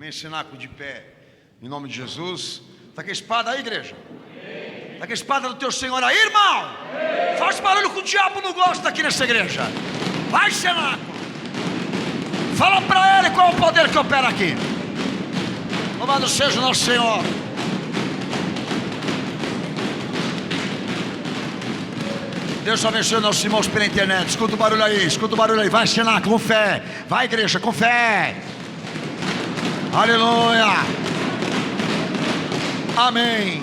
Amém? Cenáculo de pé, em nome de Jesus. Está com a espada aí, igreja? Está com a espada do teu Senhor aí, irmão? Faz barulho que o diabo não gosta aqui nessa igreja. Vai, cenáculo. Fala para ele qual é o poder que opera aqui. Louvado seja o nosso Senhor. Deus abençoe nossos irmãos pela internet. Escuta o barulho aí, vai, cenáculo, com fé. Vai, igreja, com fé. Aleluia. Amém.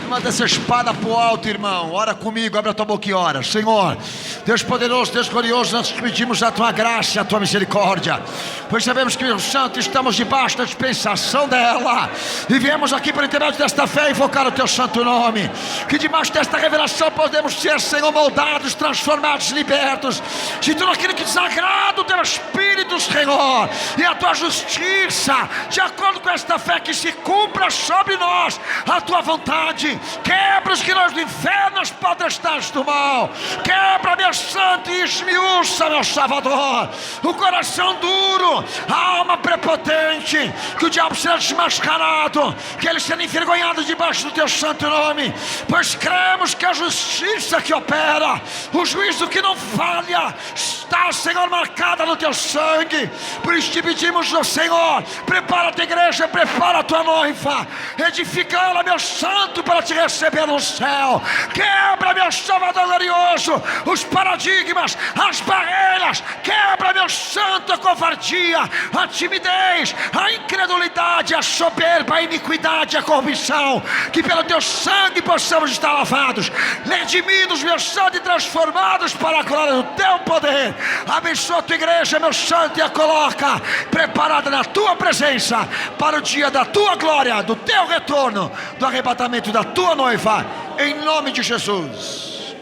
Levanta essa espada para o alto, irmão. Ora comigo, abre a tua boca e ora. Senhor, Deus poderoso, Deus glorioso, nós te pedimos a tua graça e a tua misericórdia, pois sabemos que, o Santo, estamos debaixo da dispensação dela, e viemos aqui por intermédio desta fé invocar o teu santo nome, que debaixo desta revelação podemos ser, Senhor, moldados, transformados, libertos de tudo aquilo que desagrada o teu Espírito, Senhor, e a tua justiça, de acordo com esta fé, que se cumpra sobre nós a tua vontade. Quebra os grilhões do inferno, as potestades do mal. Quebra, meu santo, e esmiuça, meu Salvador, o coração duro, a alma prepotente, que o diabo seja desmascarado, que ele seja envergonhado debaixo do teu santo nome, pois cremos que a justiça que opera, o juízo que não falha, está, Senhor, marcada no teu sangue. Por isso te pedimos, ó Senhor, prepara a tua igreja, prepara a tua noiva, edifica ela, meu santo, para te receber no céu. Quebra, meu Salvador glorioso, os paradigmas, as barreiras. Quebra, meu santo, a covardia, a timidez, a incredulidade, a soberba, a iniquidade, a corrupção. Que pelo teu sangue possamos estar lavados, redimidos, meu santo, e transformados para a glória do teu poder. Abençoa a tua igreja, meu santo, e a coloca preparada na tua presença para o dia da tua glória, do teu retorno, do arrebatamento da tua noiva, em nome de Jesus.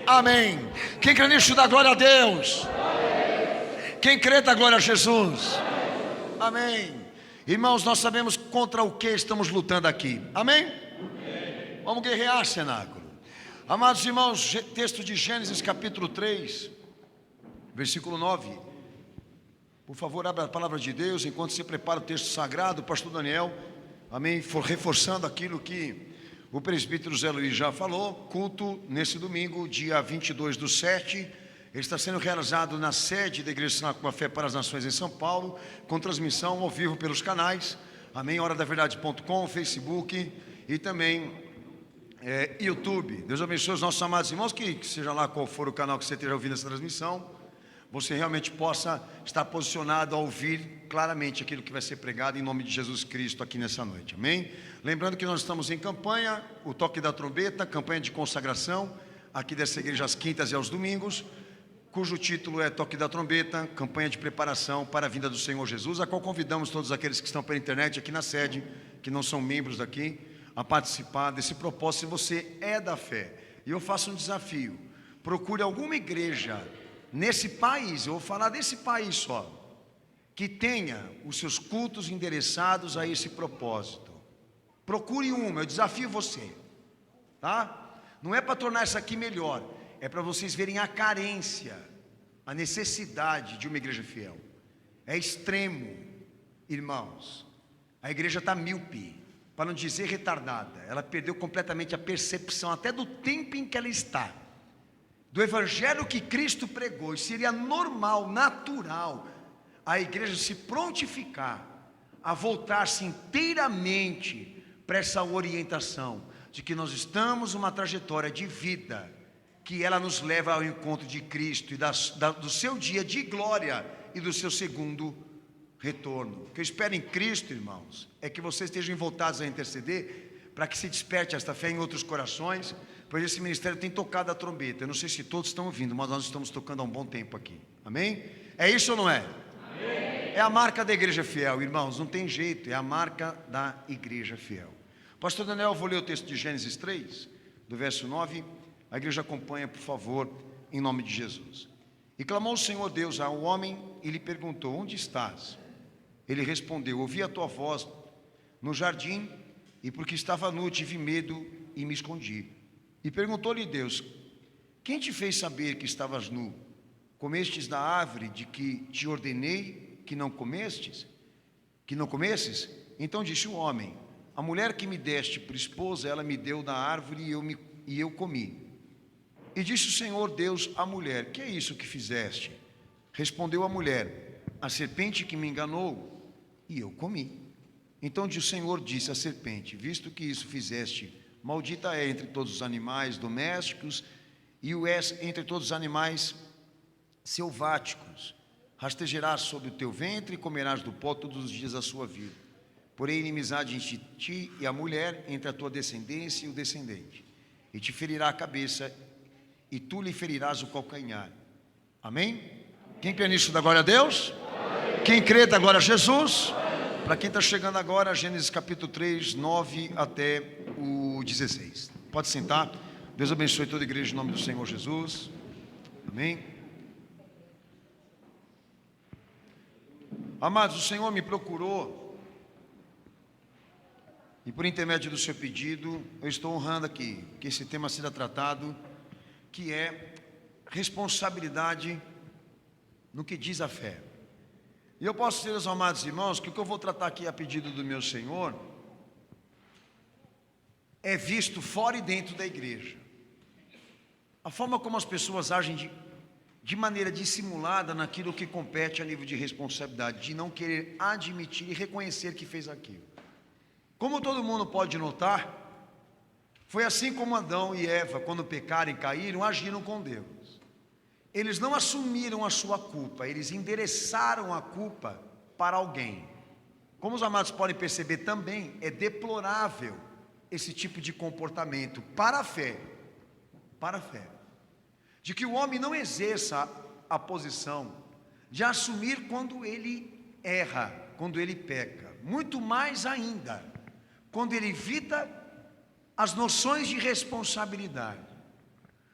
Amém. Quem crê nisso dá glória a Deus. Quem crê dá glória a Jesus. Amém. Irmãos, nós sabemos contra o que estamos lutando aqui. Amém? Vamos guerrear, cenáculo. Amados irmãos, texto de Gênesis capítulo 3, versículo 9. Por favor, abra a palavra de Deus enquanto se prepara o texto sagrado. O pastor Daniel, amém, for reforçando aquilo que o presbítero Zé Luiz já falou. Culto nesse domingo, dia 22/7, ele está sendo realizado na sede da Igreja Sinal com a Fé para as Nações em São Paulo, com transmissão ao vivo pelos canais, amém, horadaverdade.com, Facebook e também YouTube. Deus abençoe os nossos amados irmãos, que seja lá qual for o canal que você esteja ouvindo essa transmissão, você realmente possa estar posicionado a ouvir claramente aquilo que vai ser pregado em nome de Jesus Cristo aqui nessa noite, amém? Lembrando que nós estamos em campanha, o toque da trombeta, campanha de consagração, aqui dessa igreja às quintas e aos domingos, cujo título é Toque da Trombeta, campanha de preparação para a vinda do Senhor Jesus, a qual convidamos todos aqueles que estão pela internet aqui na sede, que não são membros daqui, a participar desse propósito. Se você é da fé, e eu faço um desafio, procure alguma igreja nesse país, eu vou falar desse país só, que tenha os seus cultos endereçados a esse propósito. Procure uma, eu desafio você, tá? Não é para tornar essa aqui melhor, é para vocês verem a carência, a necessidade de uma igreja fiel. É extremo, irmãos. A igreja está míope, para não dizer retardada. Ela perdeu completamente a percepção até do tempo em que ela está, do evangelho que Cristo pregou. E seria normal, natural, a igreja se prontificar a voltar-se inteiramente para essa orientação de que nós estamos numa trajetória de vida, que ela nos leva ao encontro de Cristo e do seu dia de glória e do seu segundo retorno. O que eu espero em Cristo, irmãos, é que vocês estejam voltados a interceder para que se desperte esta fé em outros corações, pois esse ministério tem tocado a trombeta. Eu não sei se todos estão ouvindo, mas nós estamos tocando há um bom tempo aqui, amém? É isso ou não é? Amém. É a marca da igreja fiel, irmãos, não tem jeito, é a marca da igreja fiel. Pastor Daniel, eu vou ler o texto de Gênesis 3, do verso 9, a igreja acompanha, por favor, em nome de Jesus. E clamou o Senhor Deus ao homem e lhe perguntou: onde estás? Ele respondeu: ouvi a tua voz no jardim, e porque estava nu tive medo e me escondi. E perguntou-lhe Deus: quem te fez saber que estavas nu? Comestes da árvore de que te ordenei que não comestes? que não comesses? Então disse o homem: a mulher que me deste por esposa, ela me deu da árvore e eu comi. E disse o Senhor Deus à mulher: que é isso que fizeste? Respondeu a mulher: a serpente que me enganou, e eu comi. Então o Senhor disse à serpente: visto que isso fizeste, maldita é entre todos os animais domésticos, e o és entre todos os animais selváticos. Rastejarás sobre o teu ventre e comerás do pó todos os dias da sua vida. Porém, inimizade entre ti e a mulher, entre a tua descendência e o descendente. E te ferirá a cabeça, e tu lhe ferirás o calcanhar. Amém? Quem crê nisso dá glória a Deus? Quem crê dá glória a Jesus? Para quem está chegando agora, Gênesis capítulo 3, 9 até o 16. Pode sentar. Deus abençoe toda a igreja em nome do Senhor Jesus. Amém? Amados, o Senhor me procurou, e por intermédio do seu pedido, eu estou honrando aqui que esse tema seja tratado, que é responsabilidade no que diz a fé. E eu posso dizer aos amados irmãos que o que eu vou tratar aqui a pedido do meu Senhor é visto fora e dentro da igreja. A forma como as pessoas agem de maneira dissimulada naquilo que compete a nível de responsabilidade, de não querer admitir e reconhecer que fez aquilo. Como todo mundo pode notar, foi assim como Adão e Eva, quando pecaram e caíram, agiram com Deus. Eles não assumiram a sua culpa, eles endereçaram a culpa para alguém. Como os amados podem perceber também, é deplorável esse tipo de comportamento para a fé, de que o homem não exerça a posição de assumir quando ele erra, quando ele peca, muito mais ainda, quando ele evita as noções de responsabilidade,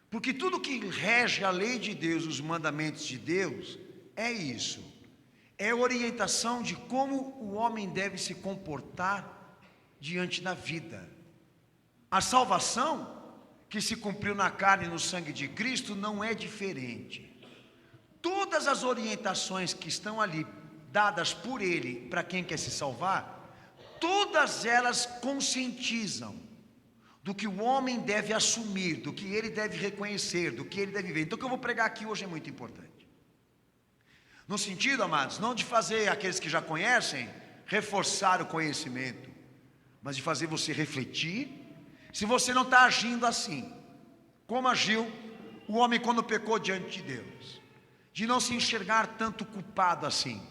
porque tudo que rege a lei de Deus, os mandamentos de Deus, é isso, é orientação de como o homem deve se comportar diante da vida. A salvação que se cumpriu na carne e no sangue de Cristo não é diferente. Todas as orientações que estão ali dadas por Ele para quem quer se salvar, todas elas conscientizam do que o homem deve assumir, do que ele deve reconhecer, do que ele deve ver. Então o que eu vou pregar aqui hoje é muito importante. No sentido, amados, não de fazer aqueles que já conhecem reforçar o conhecimento, mas de fazer você refletir se você não está agindo assim, como agiu o homem quando pecou diante de Deus, de não se enxergar tanto culpado assim,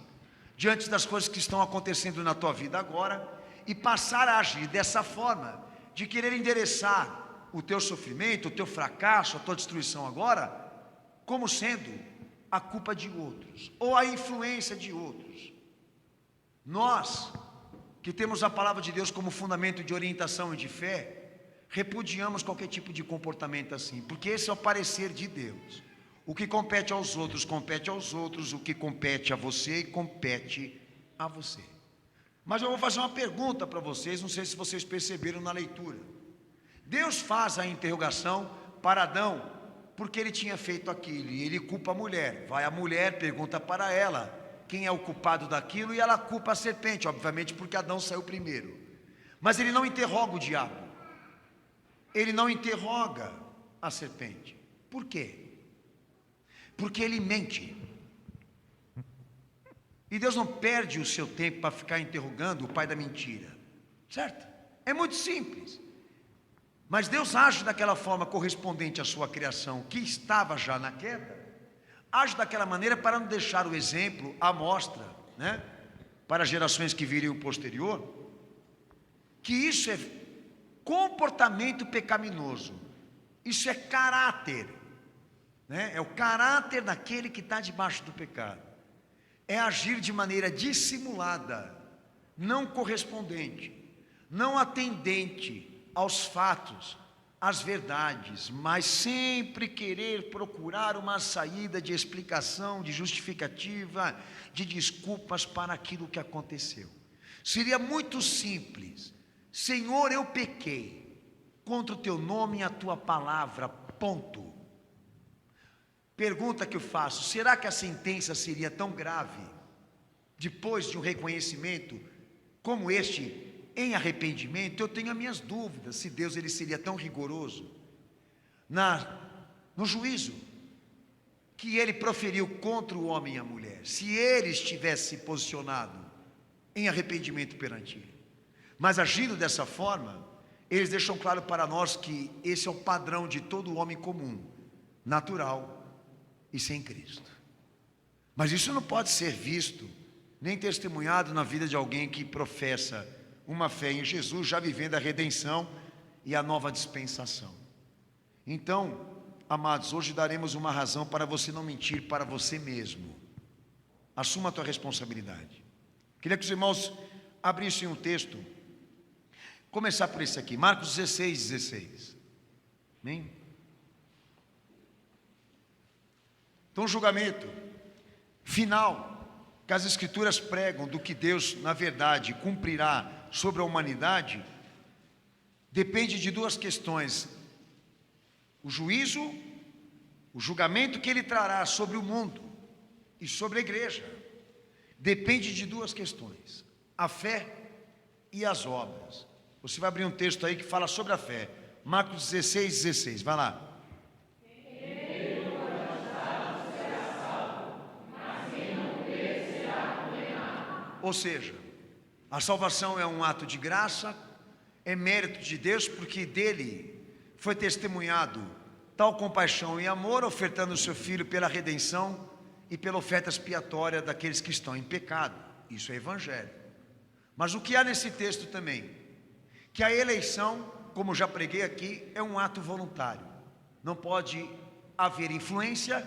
diante das coisas que estão acontecendo na tua vida agora, e passar a agir dessa forma, de querer endereçar o teu sofrimento, o teu fracasso, a tua destruição agora, como sendo a culpa de outros, ou a influência de outros. Nós, que temos a palavra de Deus como fundamento de orientação e de fé, repudiamos qualquer tipo de comportamento assim, porque esse é o parecer de Deus. O que compete aos outros, compete aos outros. O que compete a você, compete a você. Mas eu vou fazer uma pergunta para vocês, não sei se vocês perceberam na leitura. Deus faz a interrogação para Adão, porque ele tinha feito aquilo, e ele culpa a mulher. Vai a mulher, pergunta para ela quem é o culpado daquilo, e ela culpa a serpente, obviamente porque Adão saiu primeiro. Mas ele não interroga o diabo. Ele não interroga a serpente. Por quê? Porque ele mente. E Deus não perde o seu tempo para ficar interrogando o pai da mentira, certo? É muito simples. Mas Deus age daquela forma correspondente à sua criação, que estava já na queda. Age daquela maneira para não deixar o exemplo, a mostra, né? Para gerações que viriam posterior, que isso é comportamento pecaminoso, isso é caráter, né? É o caráter daquele que está debaixo do pecado, é agir de maneira dissimulada, não correspondente, não atendente aos fatos, às verdades, mas sempre querer procurar uma saída de explicação, de justificativa, de desculpas para aquilo que aconteceu. Seria muito simples: Senhor, eu pequei contra o teu nome e a tua palavra, ponto. Pergunta que eu faço: será que a sentença seria tão grave, depois de um reconhecimento como este em arrependimento, eu tenho as minhas dúvidas se Deus ele seria tão rigoroso no juízo que ele proferiu contra o homem e a mulher, se ele estivesse posicionado em arrependimento perante ele. Mas agindo dessa forma, eles deixam claro para nós que esse é o padrão de todo homem comum, natural e sem Cristo. Mas isso não pode ser visto nem testemunhado na vida de alguém que professa uma fé em Jesus, já vivendo a redenção e a nova dispensação. Então, amados, hoje daremos uma razão para você não mentir para você mesmo. Assuma a tua responsabilidade. Queria que os irmãos abrissem um texto. Começar por esse aqui, Marcos 16. Amém? Então, o julgamento final que as Escrituras pregam do que Deus, na verdade, cumprirá sobre a humanidade, depende de duas questões: o juízo, o julgamento que Ele trará sobre o mundo e sobre a igreja, depende de duas questões: a fé e as obras. Você vai abrir um texto aí que fala sobre a fé, Marcos 16, vai lá. Ou seja, a salvação é um ato de graça, é mérito de Deus, porque dele foi testemunhado tal compaixão e amor, ofertando o seu Filho pela redenção e pela oferta expiatória daqueles que estão em pecado. Isso é evangelho. Mas o que há nesse texto também? Que a eleição, como já preguei aqui, é um ato voluntário. Não pode haver influência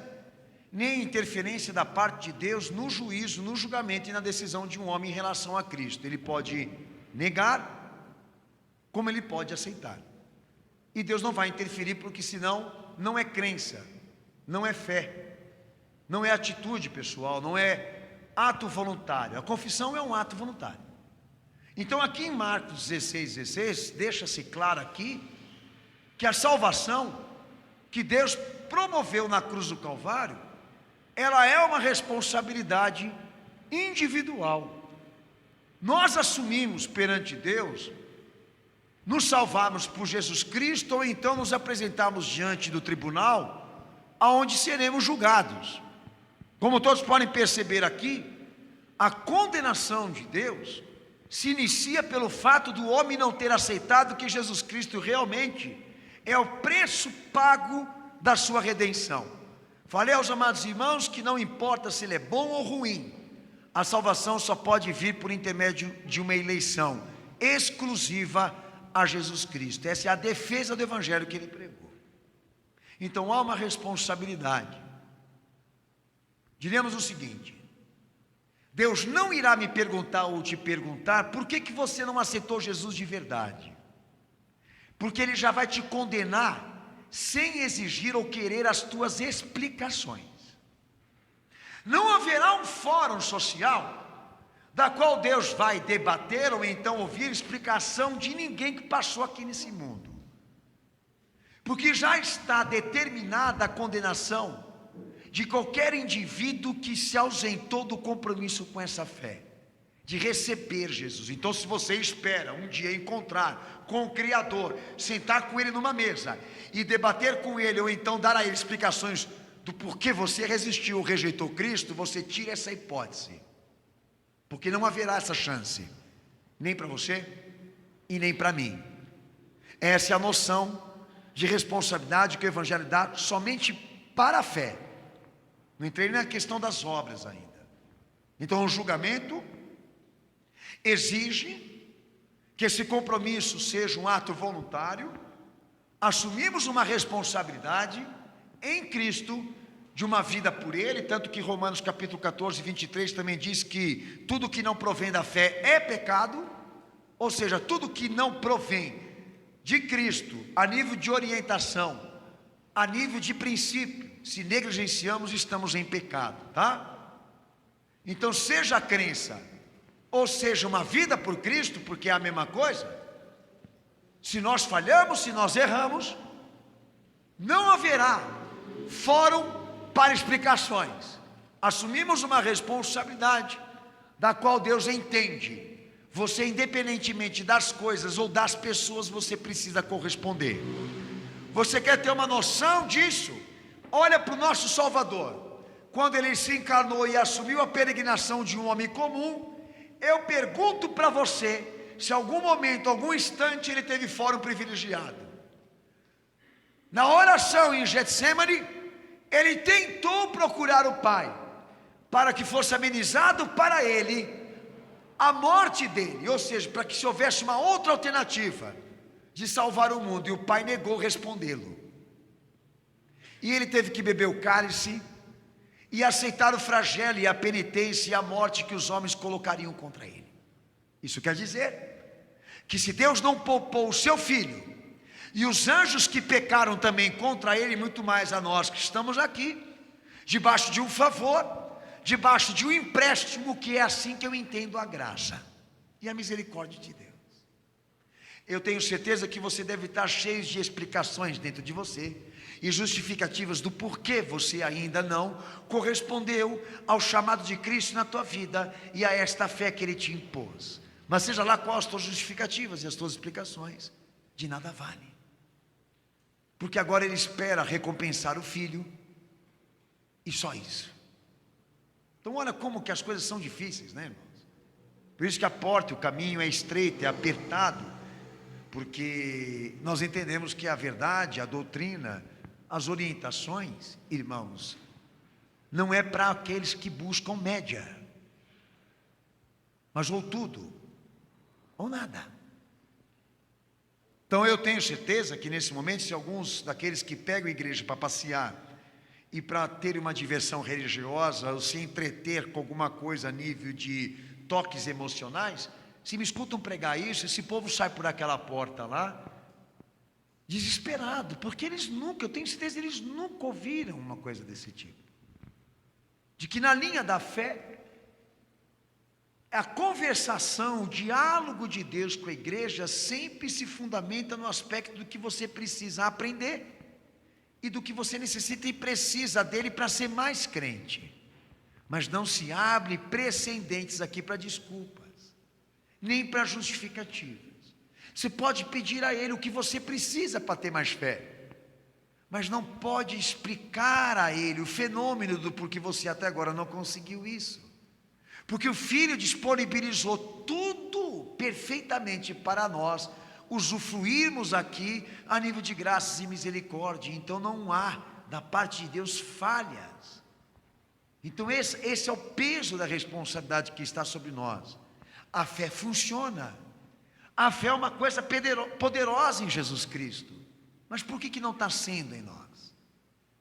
nem interferência da parte de Deus no juízo, no julgamento e na decisão de um homem em relação a Cristo. Ele pode negar, como ele pode aceitar. E Deus não vai interferir, porque senão não é crença, não é fé, não é atitude pessoal, não é ato voluntário. A confissão é um ato voluntário. Então aqui em Marcos 16, deixa-se claro aqui que a salvação que Deus promoveu na cruz do Calvário, ela é uma responsabilidade individual. Nós assumimos perante Deus nos salvarmos por Jesus Cristo, ou então nos apresentarmos diante do tribunal, aonde seremos julgados. Como todos podem perceber aqui, a condenação de Deus se inicia pelo fato do homem não ter aceitado que Jesus Cristo realmente é o preço pago da sua redenção. Falei aos amados irmãos que não importa se ele é bom ou ruim, a salvação só pode vir por intermédio de uma eleição exclusiva a Jesus Cristo. Essa é a defesa do evangelho que ele pregou. Então há uma responsabilidade. Diremos o seguinte: Deus não irá me perguntar ou te perguntar por que você não aceitou Jesus de verdade, porque Ele já vai te condenar sem exigir ou querer as tuas explicações. Não haverá um fórum social da qual Deus vai debater ou então ouvir explicação de ninguém que passou aqui nesse mundo, porque já está determinada a condenação de qualquer indivíduo que se ausentou do compromisso com essa fé, de receber Jesus. Então, se você espera um dia encontrar com o Criador, sentar com Ele numa mesa e debater com Ele, ou então dar a Ele explicações do porquê você resistiu ou rejeitou Cristo, você tira essa hipótese, porque não haverá essa chance, nem para você e nem para mim. Essa é a noção de responsabilidade que o Evangelho dá somente para a fé. Não entrei na questão das obras ainda. Então o julgamento exige que esse compromisso seja um ato voluntário. Assumimos uma responsabilidade em Cristo de uma vida por Ele, tanto que Romanos capítulo 14, 23 também diz que tudo que não provém da fé é pecado. Ou seja, tudo que não provém de Cristo, a nível de orientação, a nível de princípio, se negligenciamos, estamos em pecado, tá? Então, seja a crença, ou seja uma vida por Cristo, porque é a mesma coisa. Se nós falhamos, se nós erramos, não haverá fórum para explicações. Assumimos uma responsabilidade da qual Deus entende você, independentemente das coisas ou das pessoas, você precisa corresponder. Você quer ter uma noção disso? Olha para o nosso Salvador. Quando ele se encarnou e assumiu a peregrinação de um homem comum, eu pergunto para você, se algum momento, algum instante ele teve fórum privilegiado. Na oração em Getsemane, ele tentou procurar o Pai, para que fosse amenizado para ele a morte dele, ou seja, para que se houvesse uma outra alternativa de salvar o mundo, e o Pai negou respondê-lo. E ele teve que beber o cálice e aceitar o flagelo e a penitência e a morte que os homens colocariam contra ele. Isso quer dizer que se Deus não poupou o seu filho, e os anjos que pecaram também contra ele, muito mais a nós que estamos aqui, debaixo de um favor, debaixo de um empréstimo, que é assim que eu entendo a graça e a misericórdia de Deus. Eu tenho certeza que você deve estar cheio de explicações dentro de você e justificativas do porquê você ainda não correspondeu ao chamado de Cristo na tua vida e a esta fé que Ele te impôs. Mas seja lá quais as tuas justificativas e as tuas explicações, de nada vale, porque agora Ele espera recompensar o filho, e só isso. Então olha como que as coisas são difíceis, né, irmãos? Por isso que a porta, o caminho é estreito, é apertado, porque nós entendemos que a verdade, a doutrina, as orientações, irmãos, não é para aqueles que buscam média, mas ou tudo, ou nada. Então eu tenho certeza que nesse momento, se alguns daqueles que pegam a igreja para passear, e para ter uma diversão religiosa, ou se entreter com alguma coisa a nível de toques emocionais, se me escutam pregar isso, esse povo sai por aquela porta lá, desesperado, porque eles nunca, eu tenho certeza, eles nunca ouviram uma coisa desse tipo. De que na linha da fé, a conversação, o diálogo de Deus com a igreja sempre se fundamenta no aspecto do que você precisa aprender e do que você necessita e precisa dele para ser mais crente. Mas não se abre precedentes aqui para desculpas, nem para justificativas. Você pode pedir a Ele o que você precisa para ter mais fé, mas não pode explicar a Ele o fenômeno do porquê você até agora não conseguiu isso. Porque o Filho disponibilizou tudo perfeitamente para nós usufruirmos aqui a nível de graças e misericórdia. Então não há da parte de Deus falhas. Então esse é o peso da responsabilidade que está sobre nós. A fé funciona, a fé é uma coisa poderosa em Jesus Cristo, mas por que não está sendo em nós?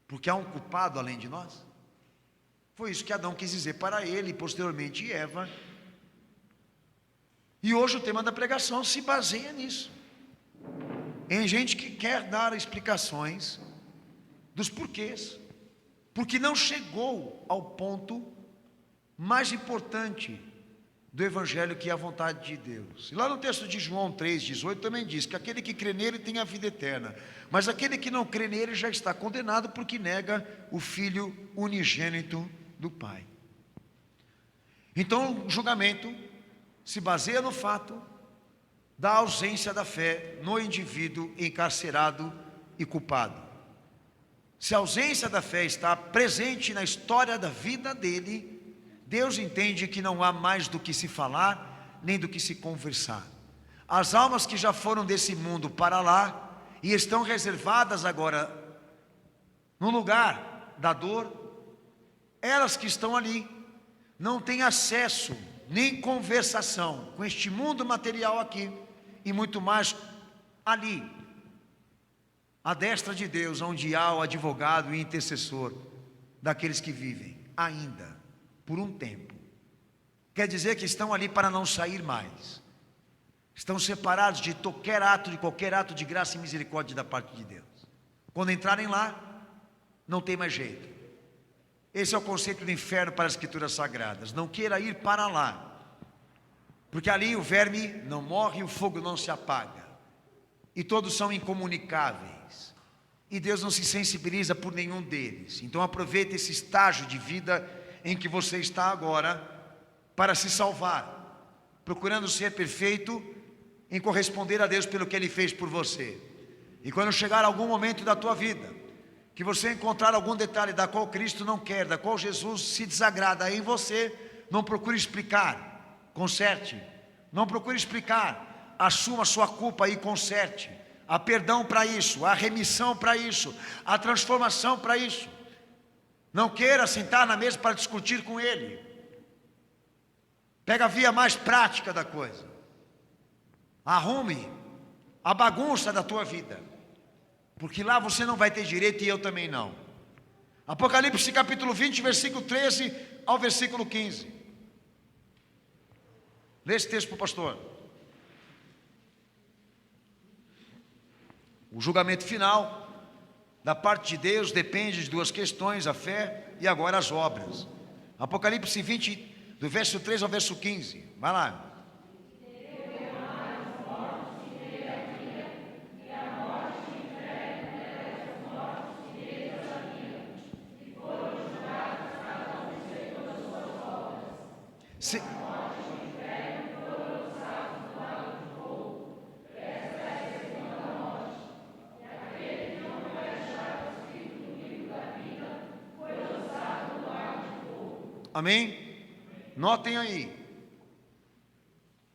Porque há um culpado além de nós? Foi isso que Adão quis dizer para ele e posteriormente Eva. E hoje o tema da pregação se baseia nisso, em gente que quer dar explicações dos porquês, porque não chegou ao ponto mais importante do Evangelho, que é a vontade de Deus. E lá no texto de João 3,18 também diz que aquele que crê nele tem a vida eterna, mas aquele que não crê nele já está condenado, porque nega o Filho unigênito do Pai. Então o julgamento se baseia no fato da ausência da fé no indivíduo encarcerado e culpado. Se a ausência da fé está presente na história da vida dele, Deus entende que não há mais do que se falar, nem do que se conversar. As almas que já foram desse mundo para lá, e estão reservadas agora no lugar da dor, elas que estão ali, não têm acesso, nem conversação com este mundo material aqui, e muito mais ali, à destra de Deus, onde há o advogado e intercessor daqueles que vivem, ainda, por um tempo. Quer dizer que estão ali para não sair mais, estão separados de qualquer ato de graça e misericórdia da parte de Deus. Quando entrarem lá, não tem mais jeito. Esse é o conceito do inferno para as Escrituras Sagradas. Não queira ir para lá, porque ali o verme não morre e o fogo não se apaga, e todos são incomunicáveis, e Deus não se sensibiliza por nenhum deles. Então aproveite esse estágio de vida em que você está agora para se salvar, procurando ser perfeito em corresponder a Deus pelo que Ele fez por você. E quando chegar algum momento da tua vida, que você encontrar algum detalhe da qual Cristo não quer, da qual Jesus se desagrada em você, não procure explicar, conserte. Não procure explicar, assuma a sua culpa e conserte. Há perdão para isso, há remissão para isso, há transformação para isso. Não queira sentar na mesa para discutir com ele. Pega a via mais prática da coisa. Arrume a bagunça da tua vida, porque lá você não vai ter direito e eu também não. Apocalipse capítulo 20, versículo 13 ao versículo 15. Lê esse texto para o pastor. O julgamento final da parte de Deus depende de duas questões: a fé e agora as obras. Apocalipse 20, do verso 3 ao verso 15. Vai lá. Se... Amém? Notem aí,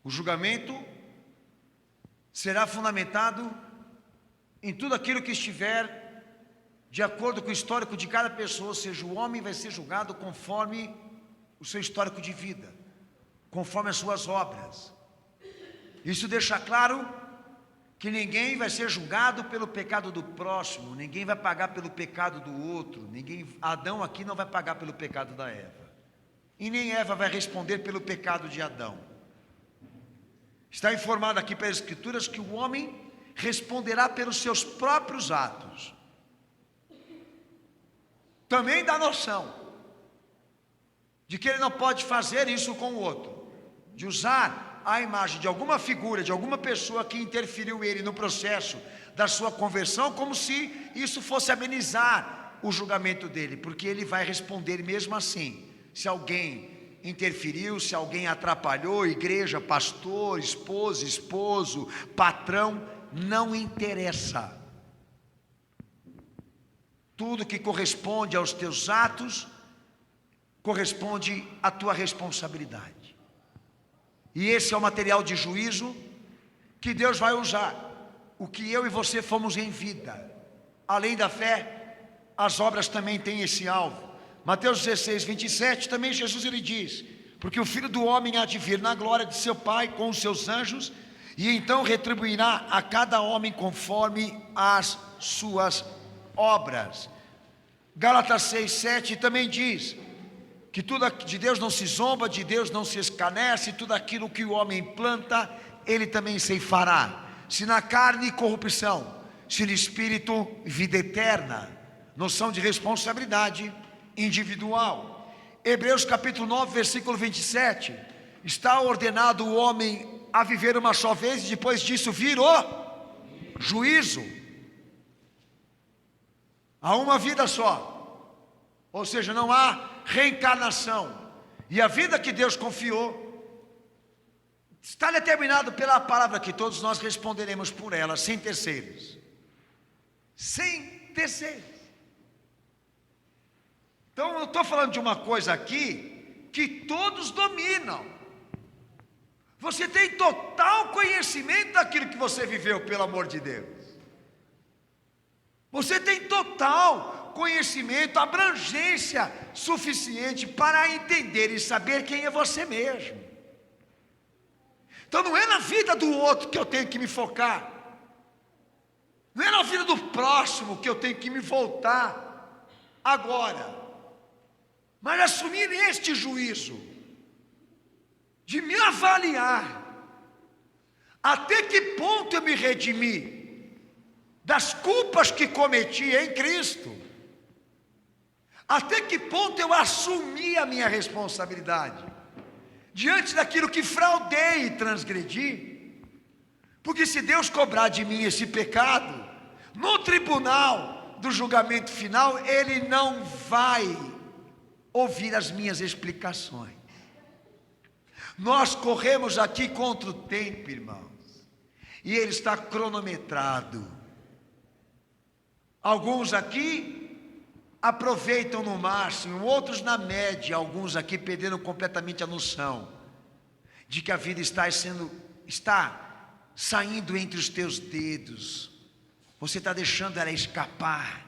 o julgamento será fundamentado em tudo aquilo que estiver de acordo com o histórico de cada pessoa, ou seja, o homem vai ser julgado conforme o seu histórico de vida, conforme as suas obras. Isso deixa claro que ninguém vai ser julgado pelo pecado do próximo, ninguém vai pagar pelo pecado do outro, Adão aqui não vai pagar pelo pecado da Eva. E nem Eva vai responder pelo pecado de Adão. Está informado aqui pelas Escrituras que o homem responderá pelos seus próprios atos. Também dá noção de que ele não pode fazer isso com o outro, de usar a imagem de alguma figura, de alguma pessoa que interferiu ele no processo da sua conversão, como se isso fosse amenizar o julgamento dele, porque ele vai responder mesmo assim. Se alguém interferiu, se alguém atrapalhou, igreja, pastor, esposa, esposo, patrão, não interessa. Tudo que corresponde aos teus atos, corresponde à tua responsabilidade. E esse é o material de juízo que Deus vai usar. O que eu e você fomos em vida. Além da fé, as obras também têm esse alvo. Mateus 16, 27, também Jesus ele diz: porque o Filho do Homem há de vir na glória de seu Pai com os seus anjos, e então retribuirá a cada homem conforme as suas obras. Gálatas 6, 7 também diz que tudo de Deus não se zomba, de Deus não se escarnece, tudo aquilo que o homem planta, ele também ceifará. Se na carne, corrupção, se no espírito, vida eterna. Noção de responsabilidade individual. Hebreus capítulo 9, versículo 27, está ordenado o homem a viver uma só vez, e depois disso vir o juízo. Há uma vida só, ou seja, não há reencarnação, e a vida que Deus confiou está determinado pela palavra que todos nós responderemos por ela, sem terceiros. Então eu estou falando de uma coisa aqui que todos dominam. Você tem total conhecimento daquilo que você viveu, pelo amor de Deus. Você tem total conhecimento, abrangência suficiente para entender e saber quem é você mesmo. Então não é na vida do outro que eu tenho que me focar. Não é na vida do próximo que eu tenho que me voltar agora. Mas assumir este juízo, de me avaliar, até que ponto eu me redimi das culpas que cometi em Cristo, até que ponto eu assumi a minha responsabilidade, diante daquilo que fraudei e transgredi, porque se Deus cobrar de mim esse pecado, no tribunal do julgamento final, Ele não vai ouvir as minhas explicações. Nós corremos aqui contra o tempo, irmãos, e ele está cronometrado. Alguns aqui aproveitam no máximo, outros na média, alguns aqui perderam completamente a noção de que a vida está saindo entre os teus dedos. Você está deixando ela escapar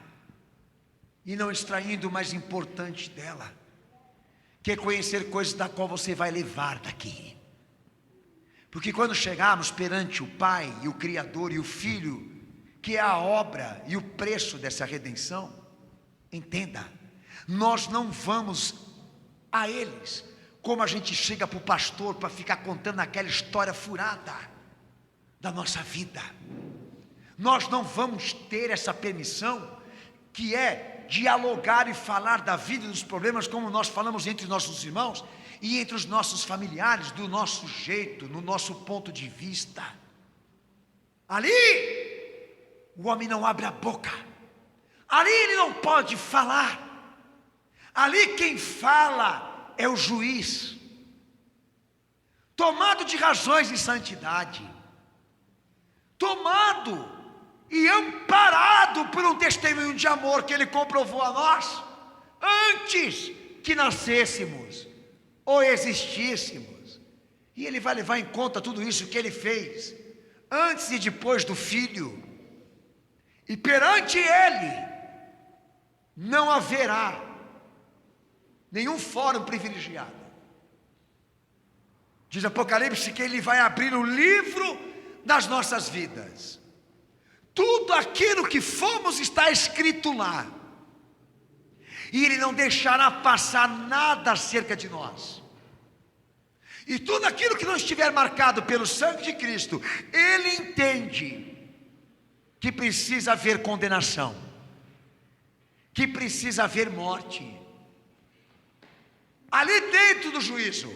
e não extraindo o mais importante dela, que é conhecer coisas da qual você vai levar daqui. Porque quando chegarmos perante o Pai e o Criador e o Filho, que é a obra e o preço dessa redenção, entenda, nós não vamos a eles como a gente chega para o pastor para ficar contando aquela história furada da nossa vida. Nós não vamos ter essa permissão, que é dialogar e falar da vida e dos problemas como nós falamos entre nossos irmãos e entre os nossos familiares, do nosso jeito, no nosso ponto de vista. Ali o homem não abre a boca, ali ele não pode falar, ali quem fala é o juiz, tomado de razões de santidade, tomado e amparado por um testemunho de amor que ele comprovou a nós antes que nascêssemos ou existíssemos. E ele vai levar em conta tudo isso que ele fez antes e depois do Filho, e perante ele não haverá nenhum fórum privilegiado. Diz Apocalipse que ele vai abrir o livro das nossas vidas. Tudo aquilo que fomos está escrito lá, e ele não deixará passar nada acerca de nós. E tudo aquilo que não estiver marcado pelo sangue de Cristo, ele entende que precisa haver condenação, que precisa haver morte. Ali dentro do juízo,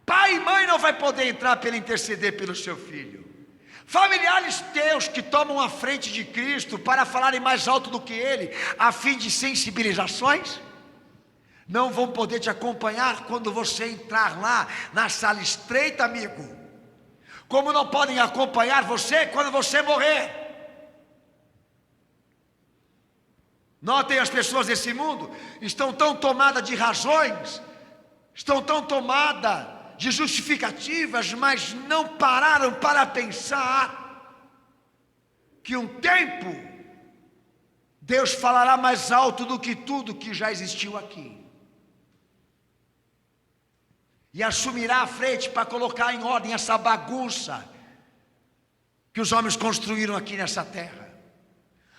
pai e mãe não vai poder entrar para ele interceder pelo seu filho. Familiares teus que tomam a frente de Cristo para falarem mais alto do que ele, a fim de sensibilizações, não vão poder te acompanhar quando você entrar lá na sala estreita, amigo. Como não podem acompanhar você quando você morrer. Notem, as pessoas desse mundo estão tão tomadas de razões, estão tão tomadas de justificativas, mas não pararam para pensar que um tempo Deus falará mais alto do que tudo que já existiu aqui, e assumirá a frente para colocar em ordem essa bagunça que os homens construíram aqui nessa terra.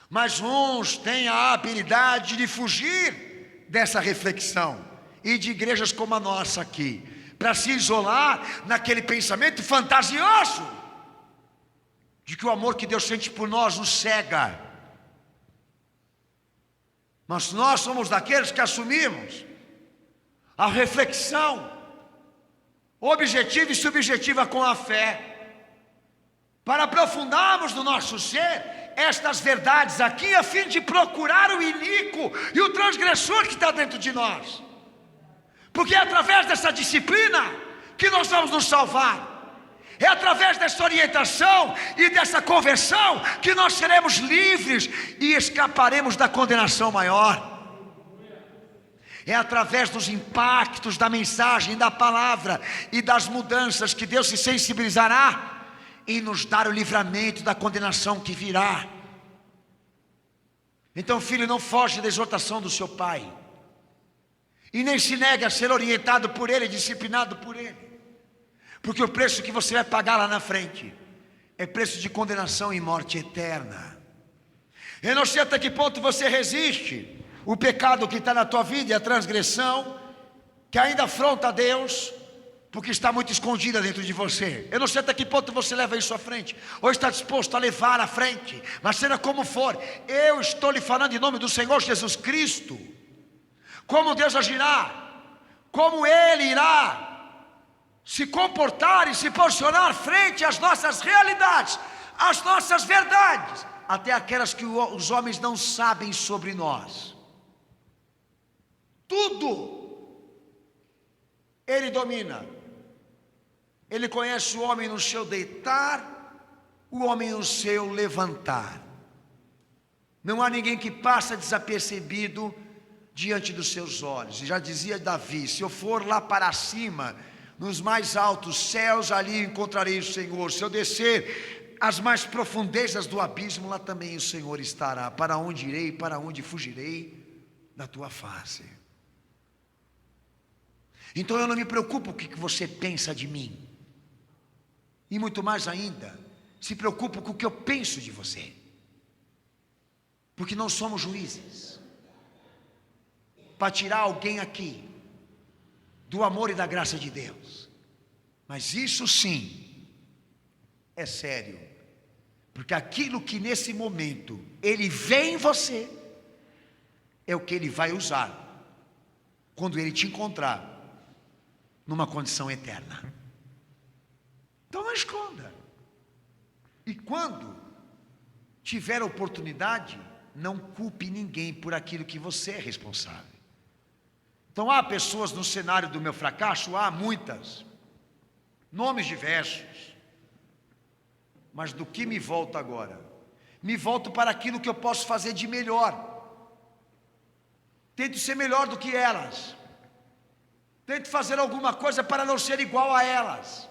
Mas uns têm a habilidade de fugir dessa reflexão, e de igrejas como a nossa aqui, para se isolar naquele pensamento fantasioso de que o amor que Deus sente por nós nos cega. Mas nós somos daqueles que assumimos a reflexão objetiva e subjetiva com a fé, para aprofundarmos no nosso ser estas verdades aqui, a fim de procurar o iníquo e o transgressor que está dentro de nós. Porque é através dessa disciplina que nós vamos nos salvar. É através dessa orientação e dessa conversão que nós seremos livres e escaparemos da condenação maior. É através dos impactos da mensagem, da palavra e das mudanças que Deus se sensibilizará em nos dar o livramento da condenação que virá. Então, filho, não foge da exortação do seu pai, e nem se negue a ser orientado por ele, disciplinado por ele, porque o preço que você vai pagar lá na frente é preço de condenação e morte eterna. Eu não sei até que ponto você resiste o pecado que está na tua vida e a transgressão que ainda afronta a Deus, porque está muito escondida dentro de você. Eu não sei até que ponto você leva isso à frente, ou está disposto a levar à frente, mas seja como for, eu estou lhe falando em nome do Senhor Jesus Cristo, como Deus agirá, como Ele irá se comportar e se posicionar frente às nossas realidades, às nossas verdades, até aquelas que os homens não sabem sobre nós. Tudo Ele domina, Ele conhece o homem no seu deitar, o homem no seu levantar. Não há ninguém que passa desapercebido diante dos seus olhos. E já dizia Davi: se eu for lá para cima, nos mais altos céus, ali encontrarei o Senhor. Se eu descer às mais profundezas do abismo, lá também o Senhor estará. Para onde irei, para onde fugirei da tua face? Então eu não me preocupo com o que você pensa de mim. E muito mais ainda, se preocupo com o que eu penso de você. Porque não somos juízes para tirar alguém aqui do amor e da graça de Deus. Mas isso sim é sério, porque aquilo que nesse momento Ele vê em você é o que Ele vai usar quando Ele te encontrar numa condição eterna. Então não esconda. E quando tiver a oportunidade, não culpe ninguém por aquilo que você é responsável. Então há pessoas no cenário do meu fracasso, há muitas, nomes diversos. Mas do que me volto agora? Me volto para aquilo que eu posso fazer de melhor. Tento ser melhor do que elas. Tento fazer alguma coisa para não ser igual a elas.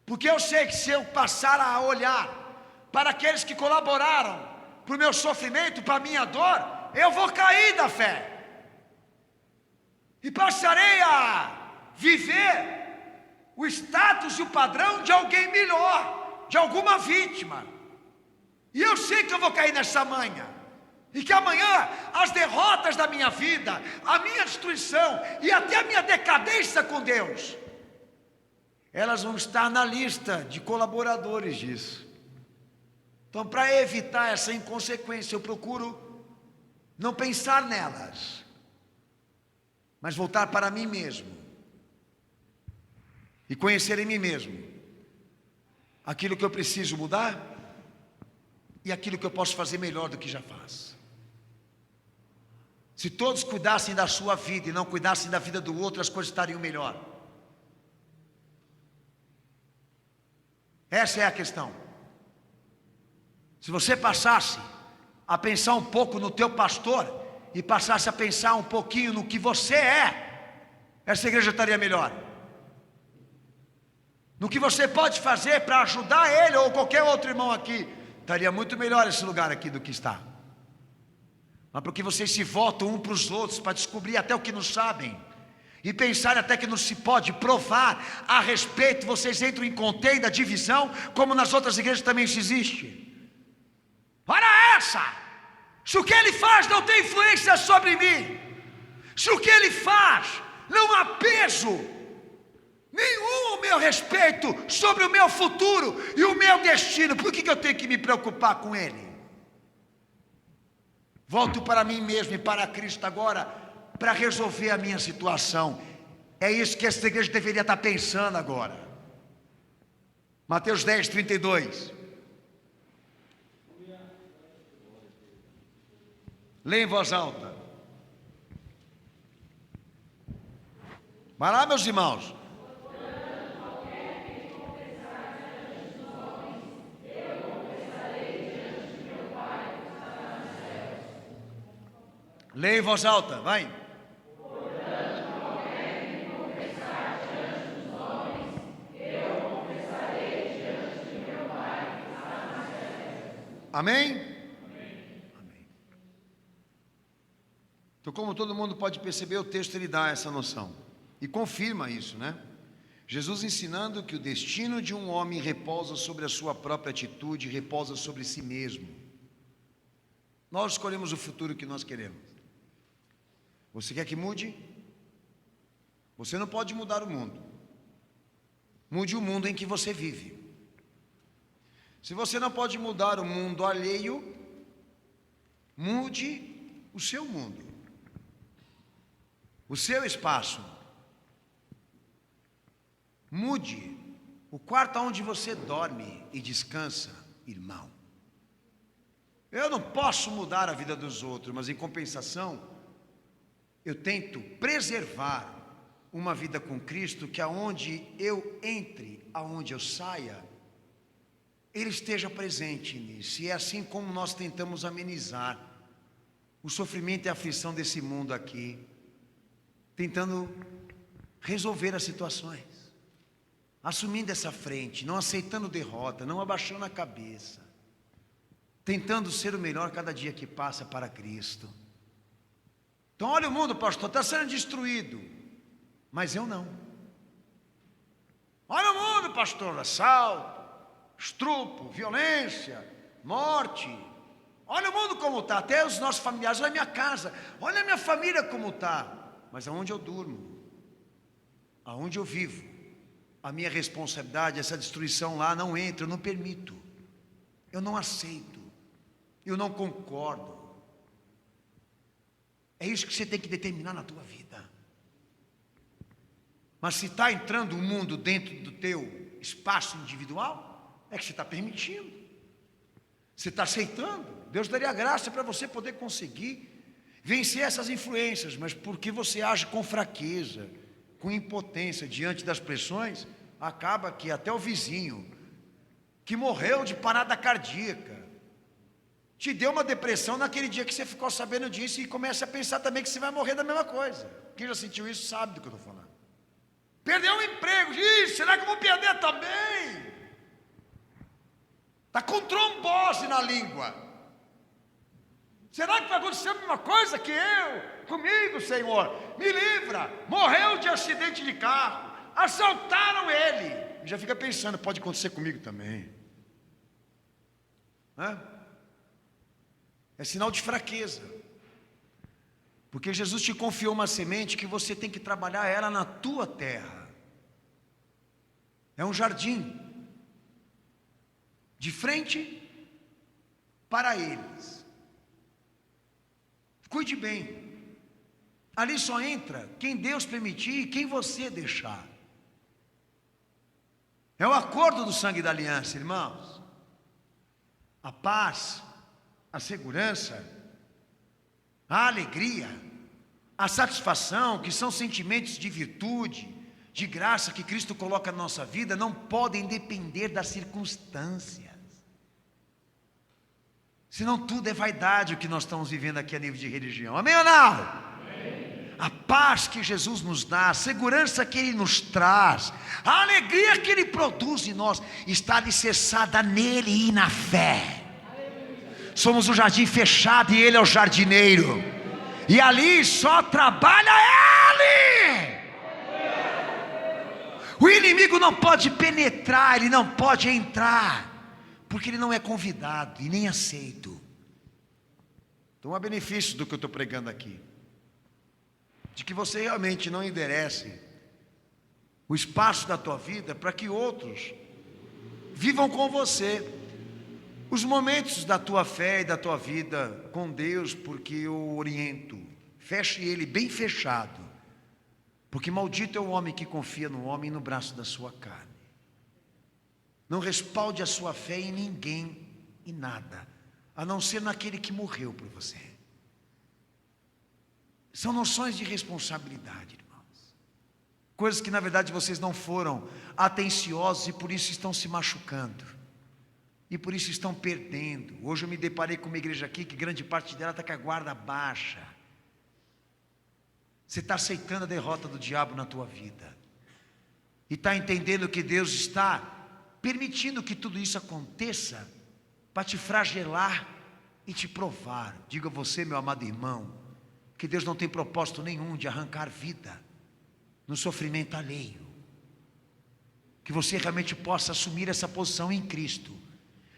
Porque eu sei que se eu passar a olhar para aqueles que colaboraram para o meu sofrimento, para a minha dor, eu vou cair da fé. E passarei a viver o status e o padrão de alguém melhor, de alguma vítima. E eu sei que eu vou cair nessa manha. E que amanhã as derrotas da minha vida, a minha destruição e até a minha decadência com Deus, elas vão estar na lista de colaboradores disso. Então, para evitar essa inconsequência, eu procuro não pensar nelas, mas voltar para mim mesmo e conhecer em mim mesmo aquilo que eu preciso mudar e aquilo que eu posso fazer melhor do que já faço. Se todos cuidassem da sua vida e não cuidassem da vida do outro, as coisas estariam melhor. Essa é a questão. Se você passasse a pensar um pouco no teu pastor e passasse a pensar um pouquinho no que você é, essa igreja estaria melhor. No que você pode fazer para ajudar ele ou qualquer outro irmão aqui, estaria muito melhor esse lugar aqui do que está. Mas porque vocês se votam um para os outros para descobrir até o que não sabem e pensar até que não se pode provar a respeito, vocês entram em contenda, divisão, como nas outras igrejas também isso existe. Ora essa, se o que ele faz não tem influência sobre mim, se o que ele faz não há peso nenhum ao meu respeito sobre o meu futuro e o meu destino, por que eu tenho que me preocupar com ele? Volto para mim mesmo e para Cristo agora, para resolver a minha situação. É isso que essa igreja deveria estar pensando agora. Mateus 10, 32. Leia em voz alta. Vai lá, meus irmãos. Leia em voz alta, vai. Portanto, qualquer que confessar diante dos homens, eu confessarei diante de meu Pai que está nos céus. Amém? Amém. Então, como todo mundo pode perceber, o texto ele dá essa noção e confirma isso, né? Jesus ensinando que o destino de um homem repousa sobre a sua própria atitude, repousa sobre si mesmo. Nós escolhemos o futuro que nós queremos. Você quer que mude? Você não pode mudar o mundo. Mude o mundo em que você vive. Se você não pode mudar o mundo alheio, mude o seu mundo, o seu espaço. Mude o quarto onde você dorme e descansa, irmão. Eu não posso mudar a vida dos outros, mas em compensação, eu tento preservar uma vida com Cristo que aonde eu entre, aonde eu saia, Ele esteja presente nisso. E é assim como nós tentamos amenizar o sofrimento e a aflição desse mundo aqui, tentando resolver as situações, assumindo essa frente, não aceitando derrota, não abaixando a cabeça, tentando ser o melhor cada dia que passa para Cristo. Então olha o mundo, pastor, está sendo destruído, mas eu não. Olha o mundo, pastor, assalto, estupro, violência, morte. Olha o mundo como está, até os nossos familiares, olha a minha casa, olha a minha família como está. Mas aonde eu durmo, aonde eu vivo, a minha responsabilidade, essa destruição lá não entra, eu não permito, eu não aceito, eu não concordo. É isso que você tem que determinar na tua vida. Mas se está entrando o mundo dentro do teu espaço individual, é que você está permitindo, você está aceitando. Deus daria graça para você poder conseguir vencer essas influências, mas porque você age com fraqueza, com impotência diante das pressões, acaba que até o vizinho que morreu de parada cardíaca te deu uma depressão naquele dia que você ficou sabendo disso e começa a pensar também que você vai morrer da mesma coisa. Quem já sentiu isso sabe do que eu estou falando. Perdeu um emprego, será que eu vou perder também? Está com trombose na língua. Será que vai acontecer a mesma coisa que eu? Comigo, Senhor, me livra. Morreu de acidente de carro, assaltaram ele. E já fica pensando, pode acontecer comigo também. É sinal de fraqueza. Porque Jesus te confiou uma semente que você tem que trabalhar ela na tua terra. É um jardim. De frente para eles. Cuide bem. Ali só entra quem Deus permitir e quem você deixar. É o acordo do sangue da aliança, irmãos. A paz, a segurança, a alegria, a satisfação, que são sentimentos de virtude, de graça que Cristo coloca na nossa vida, não podem depender das circunstâncias. Senão tudo é vaidade o que nós estamos vivendo aqui a nível de religião. Amém ou não? Amém. A paz que Jesus nos dá, a segurança que Ele nos traz, a alegria que Ele produz em nós, está alicerçada nele e na fé. Somos um jardim fechado e Ele é o jardineiro. E ali só trabalha Ele. O inimigo não pode penetrar, ele não pode entrar, porque ele não é convidado e nem aceito. Então há benefício do que eu estou pregando aqui, de que você realmente não enderece o espaço da tua vida para que outros vivam com você os momentos da tua fé e da tua vida com Deus, porque eu oriento, feche ele bem fechado, porque maldito é o homem que confia no homem e no braço da sua carne. Não respalde a sua fé em ninguém e nada, a não ser naquele que morreu por você. São noções de responsabilidade, irmãos. Coisas que na verdade vocês não foram atenciosos e por isso estão se machucando. E por isso estão perdendo. Hoje eu me deparei com uma igreja aqui que grande parte dela está com a guarda baixa. Você está aceitando a derrota do diabo na tua vida. E está entendendo que Deus está permitindo que tudo isso aconteça para te flagelar e te provar. Diga a você, meu amado irmão, que Deus não tem propósito nenhum de arrancar vida no sofrimento alheio. Que você realmente possa assumir essa posição em Cristo,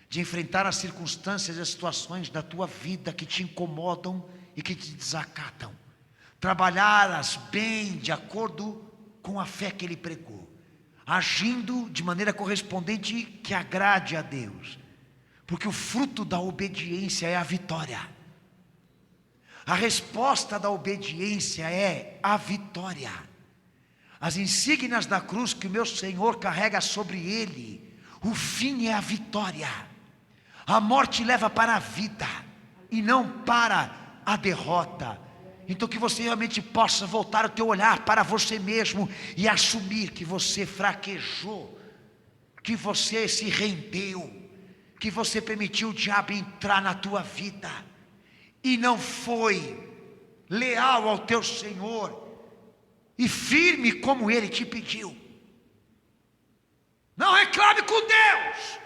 de enfrentar as circunstâncias e as situações da tua vida que te incomodam e que te desacatam. Trabalhar-as bem de acordo com a fé que Ele pregou, agindo de maneira correspondente que agrade a Deus, porque o fruto da obediência é a vitória. A resposta da obediência é a vitória. As insígnias da cruz que o meu Senhor carrega sobre Ele, o fim é a vitória. A morte leva para a vida e não para a derrota. Então que você realmente possa voltar o teu olhar para você mesmo e assumir que você fraquejou, que você se rendeu, que você permitiu o diabo entrar na tua vida e não foi leal ao teu Senhor e firme como Ele te pediu. Não reclame com Deus,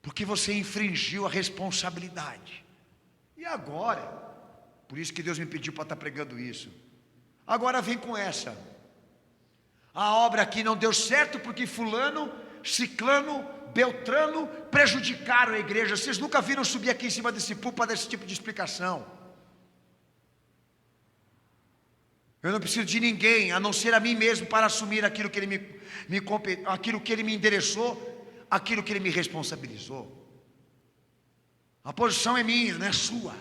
porque você infringiu a responsabilidade. E agora, por isso que Deus me pediu para estar pregando isso. Agora vem com essa: a obra aqui não deu certo porque fulano, ciclano, beltrano prejudicaram a igreja. Vocês nunca viram subir aqui em cima desse púlpito para dar esse tipo de explicação. Eu não preciso de ninguém, a não ser a mim mesmo, para assumir aquilo que Ele aquilo que Ele me endereçou, aquilo que Ele me responsabilizou. A posição é minha, não é sua.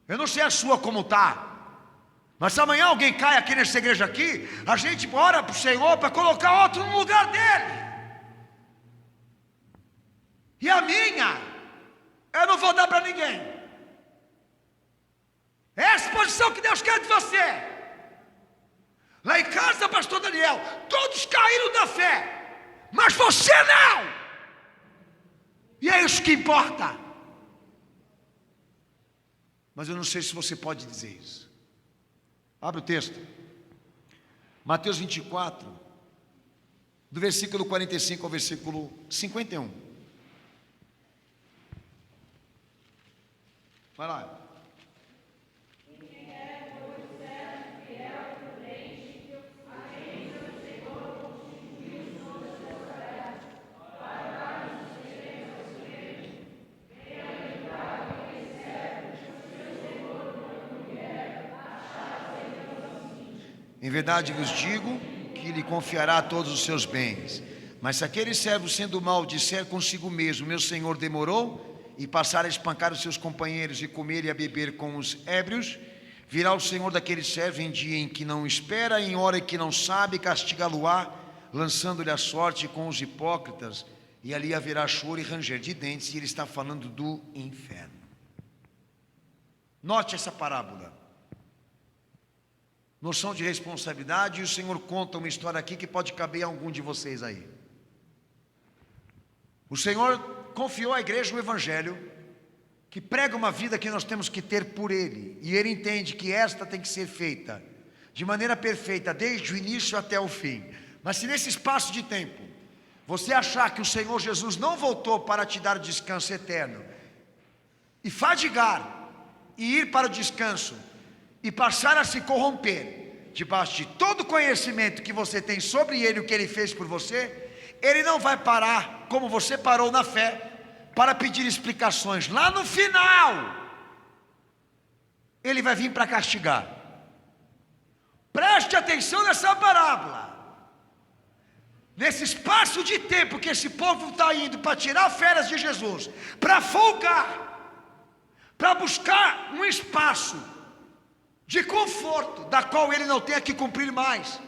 Eu não sei a sua como está, mas se amanhã alguém cai aqui nessa igreja aqui, a gente ora para o Senhor para colocar outro no lugar dele. E a minha, eu não vou dar para ninguém. É essa posição que Deus quer de você. Lá em casa, pastor Daniel, todos caíram da fé, mas você não. E é isso que importa. Mas eu não sei se você pode dizer isso. Abre o texto. Mateus 24, do versículo 45 ao versículo 51. Vai lá. Em verdade vos digo que lhe confiará todos os seus bens. Mas se aquele servo, sendo mau, disser consigo mesmo: meu senhor demorou, e passar a espancar os seus companheiros, e comer e a beber com os ébrios, virá o senhor daquele servo em dia em que não espera, em hora em que não sabe, castigá-lo-á, lançando-lhe a sorte com os hipócritas, e ali haverá choro e ranger de dentes. E ele está falando do inferno. Note essa parábola. Noção de responsabilidade. E o Senhor conta uma história aqui que pode caber a algum de vocês aí. O Senhor confiou à igreja um evangelho que prega uma vida que nós temos que ter por Ele, e Ele entende que esta tem que ser feita de maneira perfeita, desde o início até o fim. Mas se nesse espaço de tempo você achar que o Senhor Jesus não voltou para te dar descanso eterno, e fadigar, e ir para o descanso, e passar a se corromper debaixo de todo o conhecimento que você tem sobre Ele, o que Ele fez por você, Ele não vai parar como você parou na fé para pedir explicações. Lá no final Ele vai vir para castigar. Preste atenção nessa parábola. Nesse espaço de tempo que esse povo está indo para tirar férias de Jesus, para folgar, para buscar um espaço de conforto, da qual ele não tenha que cumprir mais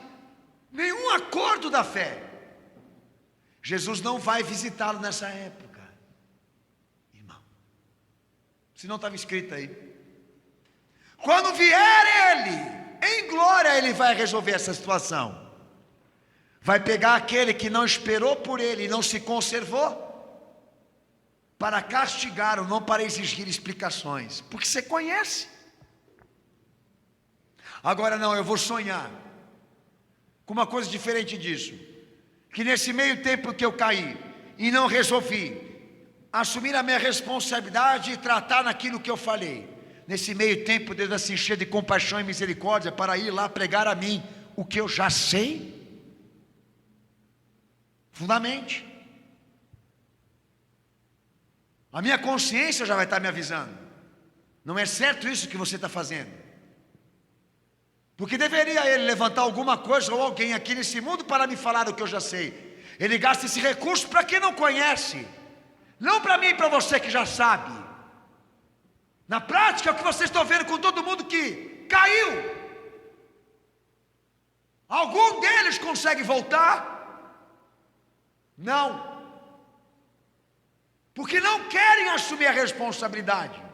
nenhum acordo da fé, Jesus não vai visitá-lo nessa época, irmão. Se não estava escrito aí, quando vier Ele em glória, Ele vai resolver essa situação. Vai pegar aquele que não esperou por Ele e não se conservou, para castigar ou não para exigir explicações, porque você conhece. Agora não, eu vou sonhar com uma coisa diferente disso, que nesse meio tempo que eu caí e não resolvi assumir a minha responsabilidade e tratar naquilo que eu falei, nesse meio tempo Deus vai se encher de compaixão e misericórdia para ir lá pregar a mim o que eu já sei fundamente. A minha consciência já vai estar me avisando: não é certo isso que você está fazendo. Porque deveria ele levantar alguma coisa ou alguém aqui nesse mundo para me falar o que eu já sei. Ele gasta esse recurso para quem não conhece, não para mim e para você que já sabe. Na prática é o que vocês estão vendo com todo mundo que caiu. Algum deles consegue voltar? Não. Porque não querem assumir a responsabilidade.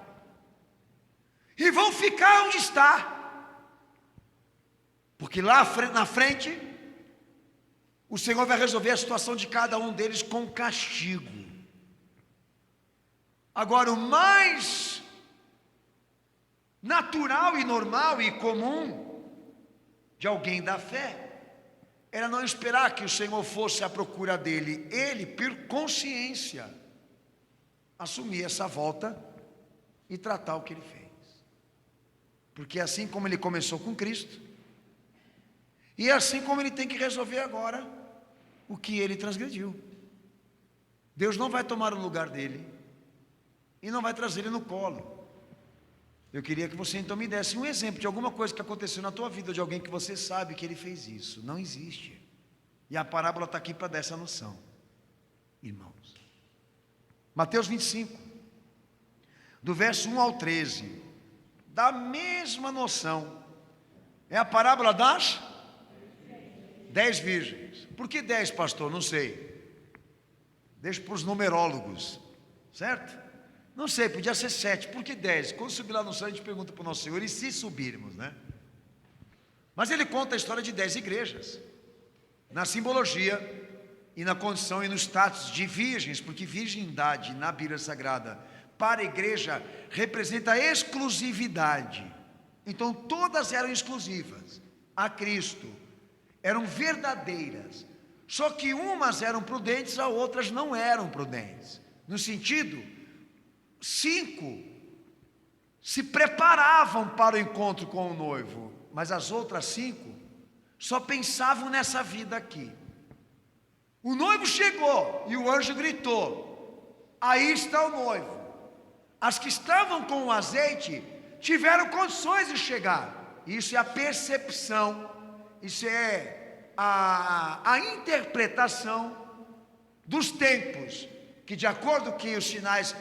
e vão ficar onde está, porque lá na frente o Senhor vai resolver a situação de cada um deles com castigo. Agora, o mais natural e normal e comum de alguém da fé era não esperar que o Senhor fosse à procura dele. Ele, por consciência, assumir essa volta e tratar o que ele fez. Porque é assim como ele começou com Cristo, e é assim como ele tem que resolver agora o que ele transgrediu. Deus não vai tomar o lugar dele e não vai trazer ele no colo. Eu queria que você então me desse um exemplo de alguma coisa que aconteceu na tua vida, de alguém que você sabe que ele fez isso. Não existe. E a parábola está aqui para dar essa noção, irmãos. Mateus 25, do verso 1 ao 13, da mesma noção. É a parábola das 10 virgens. Por que 10, pastor? Não sei. Deixa para os numerólogos, certo? Não sei, podia ser 7. Por que 10? Quando subir lá no céu, a gente pergunta para o nosso Senhor, e se subirmos, né? Mas ele conta a história de 10 igrejas, na simbologia e na condição e no status de virgens, porque virgindade na Bíblia Sagrada para a igreja representa exclusividade. Então todas eram exclusivas a Cristo, eram verdadeiras, só que umas eram prudentes, as outras não eram prudentes, no sentido, 5 se preparavam para o encontro com o noivo, mas as outras 5 só pensavam nessa vida aqui. O noivo chegou e o anjo gritou: aí está o noivo. As que estavam com o azeite tiveram condições de chegar. Isso é a percepção, isso é a interpretação dos tempos, que de acordo com os sinais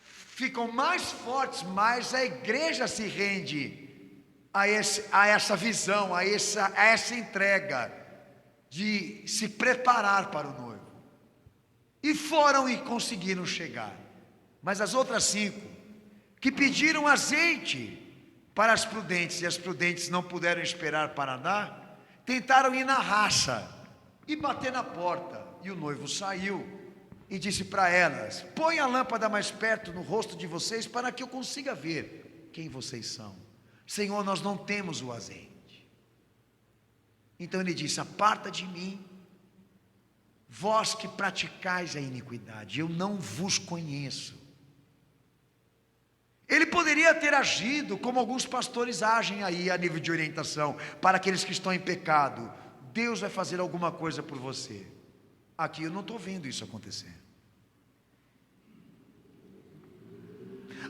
ficam mais fortes, mais a igreja se rende a essa visão, a essa entrega de se preparar para o noivo. E foram e conseguiram chegar. Mas as outras 5 que pediram azeite para as prudentes, e as prudentes não puderam esperar para dar, tentaram ir na raça e bater na porta. E o noivo saiu e disse para elas: põe a lâmpada mais perto no rosto de vocês, para que eu consiga ver quem vocês são. Senhor, nós não temos o azeite. Então ele disse: aparta de mim, vós que praticais a iniquidade, eu não vos conheço. Ele poderia ter agido como alguns pastores agem aí a nível de orientação, para aqueles que estão em pecado: Deus vai fazer alguma coisa por você. Aqui eu não estou vendo isso acontecer.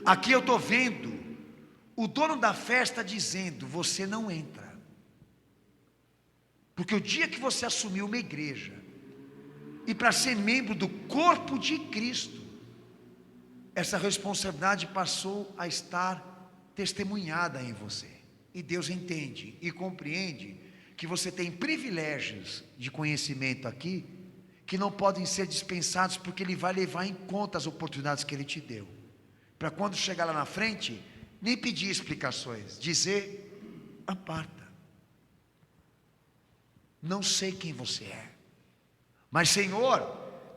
Aqui eu estou vendo o dono da festa dizendo: você não entra. Porque o dia que você assumiu uma igreja, e para ser membro do corpo de Cristo, essa responsabilidade passou a estar testemunhada em você. E Deus entende e compreende que você tem privilégios de conhecimento aqui, que não podem ser dispensados, porque Ele vai levar em conta as oportunidades que Ele te deu, para quando chegar lá na frente, nem pedir explicações, dizer: aparta, não sei quem você é, mas Senhor,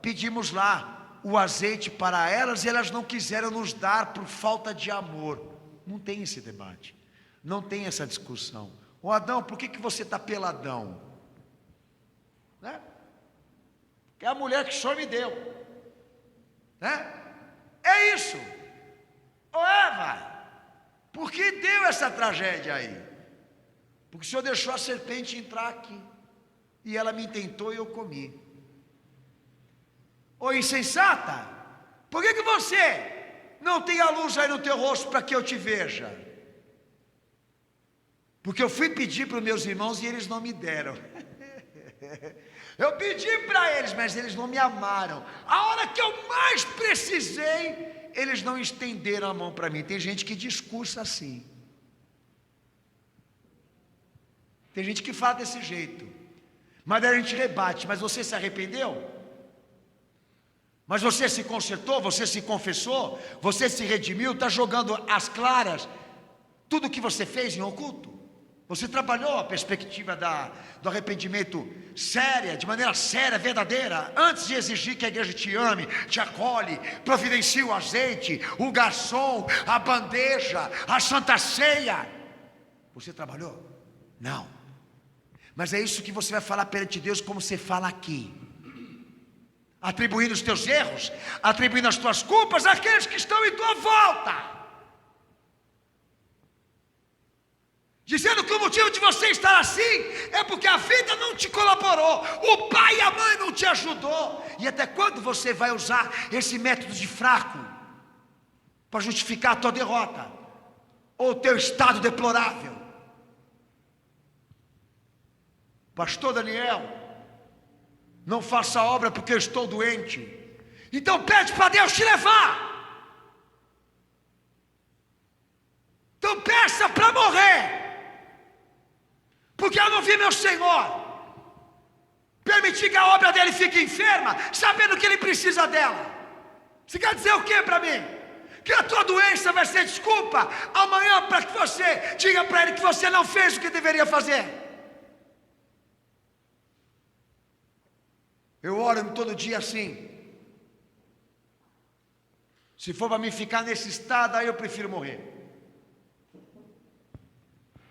pedimos lá o azeite para elas, e elas não quiseram nos dar por falta de amor. Não tem esse debate, não tem essa discussão. Ô Adão, por que você está peladão? Né? Que é a mulher que o Senhor me deu, né? É isso. Ô Eva, por que deu essa tragédia aí? Porque o Senhor deixou a serpente entrar aqui, e ela me tentou e eu comi. Ô insensata, por que você não tem a luz aí no teu rosto para que eu te veja? Porque eu fui pedir para os meus irmãos e eles não me deram. Eu pedi para eles, mas eles não me amaram. A hora que eu mais precisei, eles não estenderam a mão para mim. Tem gente que discursa assim. Tem gente que fala desse jeito. Mas a gente rebate: mas você se arrependeu? Mas você se consertou? Você se confessou? Você se redimiu? Está jogando as claras? tudo que você fez em oculto. Você trabalhou a perspectiva do arrependimento séria, de maneira séria, verdadeira, antes de exigir que a igreja te ame, te acolhe, providencie o azeite, o garçom, a bandeja, a santa ceia. Você trabalhou? Não. Mas é isso que você vai falar perante Deus, como você fala aqui, atribuindo os teus erros, atribuindo as tuas culpas àqueles que estão em tua volta, dizendo que o motivo de você estar assim é porque a vida não te colaborou, o pai e a mãe não te ajudou. E até quando você vai usar esse método de fraco para justificar a tua derrota ou o teu estado deplorável? Pastor Daniel, não faça a obra porque eu estou doente. Então pede para Deus te levar. Então peça para morrer, porque eu não vi meu Senhor permitir que a obra dele fique enferma, sabendo que ele precisa dela. Você quer dizer o que para mim? Que a tua doença vai ser desculpa amanhã para que você diga para ele que você não fez o que deveria fazer. Eu oro todo dia assim. Se for para mim ficar nesse estado, aí eu prefiro morrer.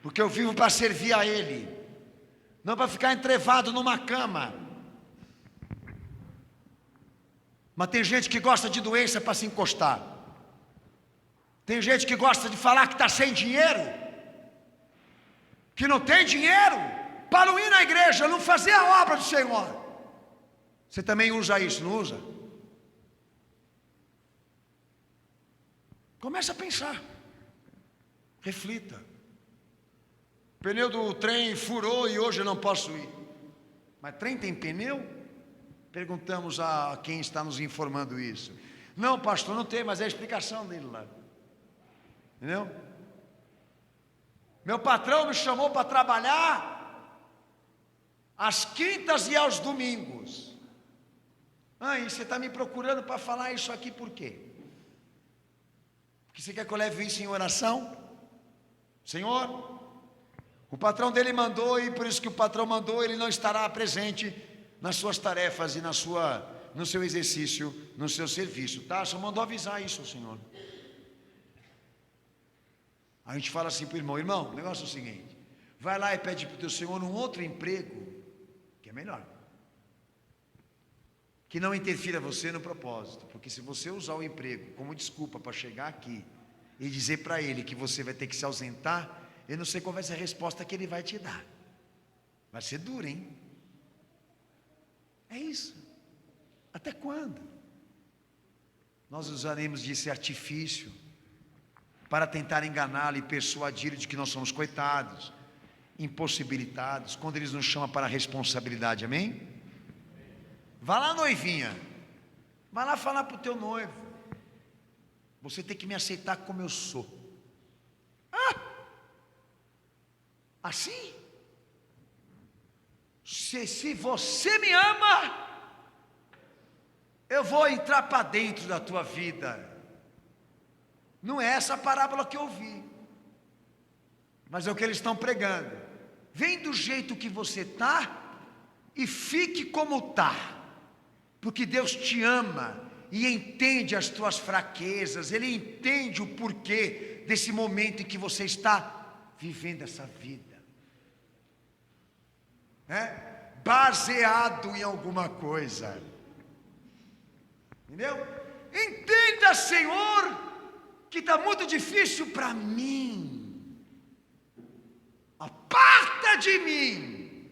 Porque eu vivo para servir a Ele, não para ficar entrevado numa cama. Mas tem gente que gosta de doença para se encostar. Tem gente que gosta de falar que está sem dinheiro, que não tem dinheiro, para não ir na igreja, não fazer a obra do Senhor. Você também usa isso, não usa? Comece a pensar. Reflita. O pneu do trem furou e hoje eu não posso ir. Mas trem tem pneu? Perguntamos a quem está nos informando isso. Não, pastor, não tem, mas é a explicação dele lá. Entendeu? Meu patrão me chamou para trabalhar às quintas e aos domingos. E você está me procurando para falar isso aqui por quê? Porque você quer que eu leve isso em oração? Senhor, o patrão dele mandou, e por isso que o patrão mandou, ele não estará presente nas suas tarefas e no seu exercício, no seu serviço, tá? Só mandou avisar isso, Senhor. A gente fala assim para o irmão: irmão, o negócio é o seguinte, vai lá e pede para o teu Senhor um outro emprego, que é melhor, que não interfira você no propósito, porque se você usar o emprego como desculpa para chegar aqui e dizer para ele que você vai ter que se ausentar, eu não sei qual vai ser a resposta que ele vai te dar. Vai ser duro, hein? É isso. Até quando nós usaremos desse artifício para tentar enganá-lo e persuadi-lo de que nós somos coitados, impossibilitados, quando eles nos chamam para a responsabilidade? Amém? Vá lá, noivinha, vai lá falar para o teu noivo: você tem que me aceitar como eu sou. Assim? Se você me ama, eu vou entrar para dentro da tua vida. Não é essa a parábola que eu vi, mas é o que eles estão pregando. Vem do jeito que você está e fique como está, porque Deus te ama e entende as tuas fraquezas. Ele entende o porquê desse momento em que você está vivendo essa vida, baseado em alguma coisa, entendeu? Entenda, Senhor, que está muito difícil para mim, aparta de mim.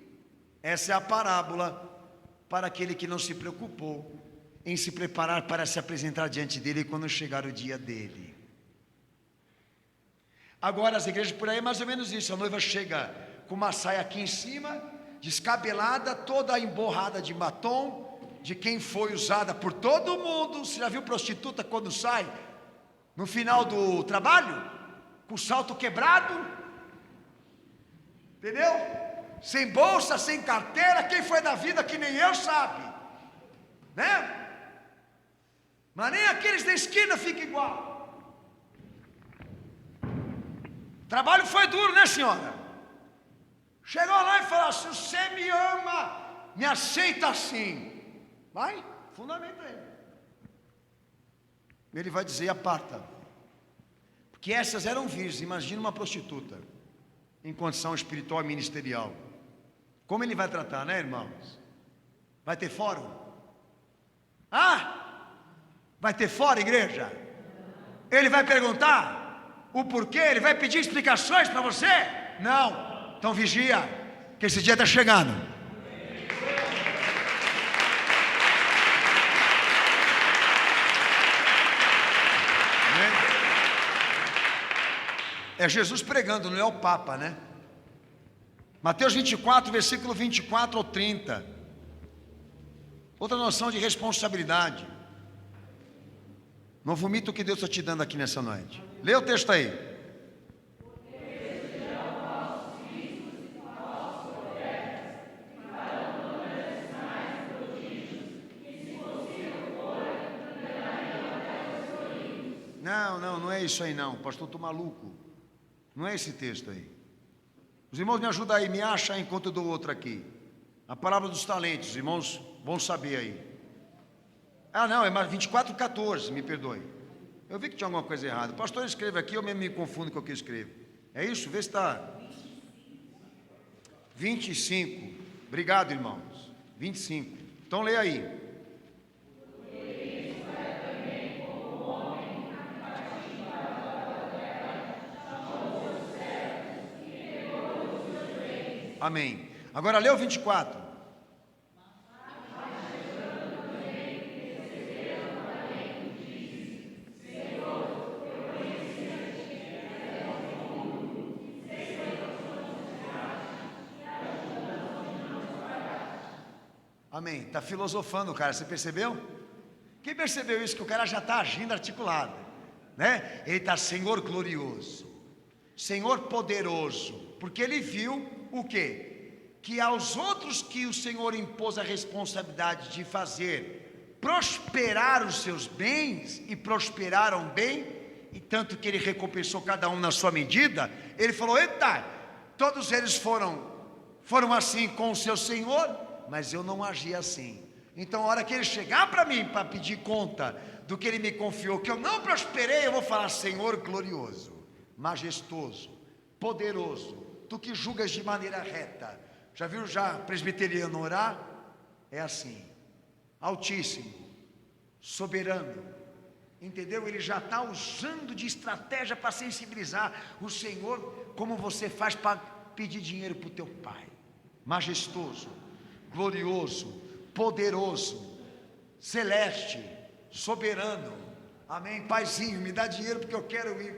Essa é a parábola para aquele que não se preocupou em se preparar para se apresentar diante dele quando chegar o dia dele. Agora as igrejas por aí é mais ou menos isso: a noiva chega com uma saia aqui em cima, descabelada, toda emborrada de batom, de quem foi usada por todo mundo. Você já viu prostituta quando sai no final do trabalho, com o salto quebrado? Entendeu? Sem bolsa, sem carteira. Quem foi da vida que nem eu sabe, né? Mas nem aqueles da esquina ficam igual. trabalho foi duro, né, senhora? Chegou lá e falou assim: você me ama, me aceita assim. Vai, fundamenta ele. Ele vai dizer: aparta. Porque essas eram virgens. Imagina uma prostituta em condição espiritual e ministerial. Como ele vai tratar, né, irmãos? Vai ter fórum? Vai ter fórum, igreja? Ele vai perguntar o porquê? Ele vai pedir explicações para você? Não. Então vigia, que esse dia está chegando. É Jesus pregando, não é o Papa, né? Mateus 24, versículo 24 ao 30. Outra noção de responsabilidade. Não vomita o que Deus está te dando aqui nessa noite. Lê o texto aí. Não é isso aí não, pastor, estou maluco. Não é esse texto aí. Os irmãos me ajudam aí, me acham enquanto eu dou outro aqui. A palavra dos talentos, os irmãos vão saber aí. Não, é mais 24:14, me perdoe. Eu vi que tinha alguma coisa errada. O pastor escreve aqui, eu mesmo me confundo com o que eu escrevo. É isso? Vê se está 25. Obrigado, irmãos. 25. Então leia aí. Amém. Agora lê o 24. Amém. Está filosofando o cara, você percebeu? Quem percebeu isso? Que o cara já está agindo articulado, né? Ele está: Senhor glorioso, Senhor poderoso, porque ele viu o quê? Que aos outros que o Senhor impôs a responsabilidade de fazer prosperar os seus bens, e prosperaram bem, e tanto que ele recompensou cada um na sua medida, ele falou: eita, todos eles foram assim com o seu Senhor, mas eu não agi assim. Então a hora que ele chegar para mim para pedir conta do que ele me confiou, que eu não prosperei, eu vou falar: Senhor glorioso, majestoso, poderoso, tu que julgas de maneira reta. Já viu presbiteriano orar? É assim: Altíssimo, soberano, entendeu? Ele já está usando de estratégia para sensibilizar o Senhor, como você faz para pedir dinheiro para o teu pai. Majestoso, glorioso, poderoso, celeste, soberano. Amém? Paizinho, me dá dinheiro porque eu quero ir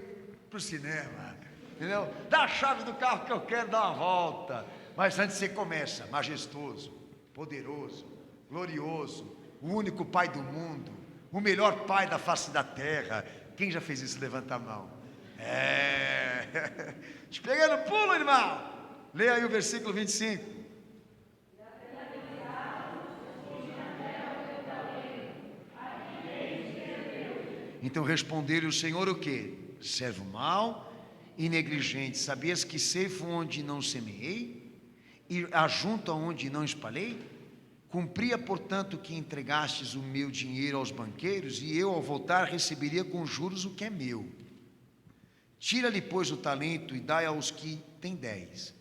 para o cinema. Entendeu? Dá a chave do carro que eu quero dar uma volta. Mas antes você começa: majestoso, poderoso, glorioso, o único Pai do mundo, o melhor Pai da face da terra. Quem já fez isso? Levanta a mão. Te peguei no pulo, irmão. Leia aí o versículo 25. Então respondeu-lhe o Senhor o quê? Servo mau e negligente, sabias que ceifo onde não semeei e ajunto onde não espalhei? Cumpria, portanto, que entregastes o meu dinheiro aos banqueiros, e eu, ao voltar, receberia com juros o que é meu. Tira-lhe, pois, o talento e dai aos que têm 10,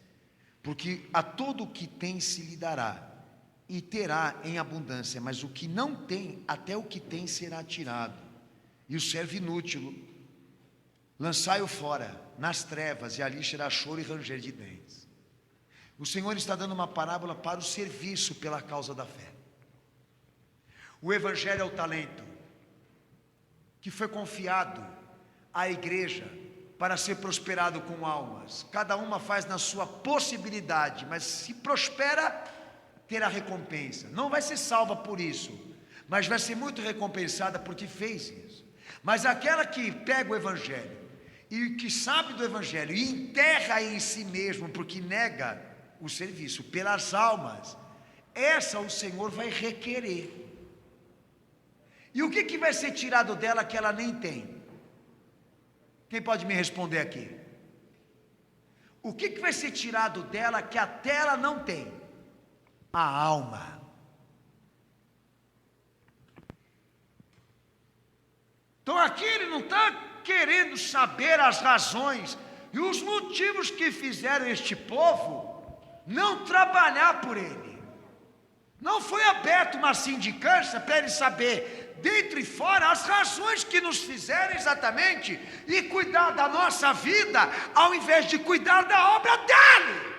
porque a todo o que tem se lhe dará, e terá em abundância, mas o que não tem, até o que tem será tirado. E o servo inútil, lançai-o fora, nas trevas, e ali será choro e ranger de dentes. O Senhor está dando uma parábola para o serviço pela causa da fé. O Evangelho é o talento que foi confiado à igreja para ser prosperado com almas. Cada uma faz na sua possibilidade, mas se prospera, terá recompensa. Não vai ser salva por isso, mas vai ser muito recompensada porque fez isso. Mas aquela que pega o Evangelho e que sabe do Evangelho e enterra em si mesmo, porque nega o serviço pelas almas, essa o Senhor vai requerer. E o que vai ser tirado dela que ela nem tem? Quem pode me responder aqui? O que vai ser tirado dela que até ela não tem? A alma. Então aqui ele não está querendo saber as razões e os motivos que fizeram este povo não trabalhar por ele. Não foi aberta uma sindicância para ele saber, dentro e fora, as razões que nos fizeram exatamente e cuidar da nossa vida, ao invés de cuidar da obra dele.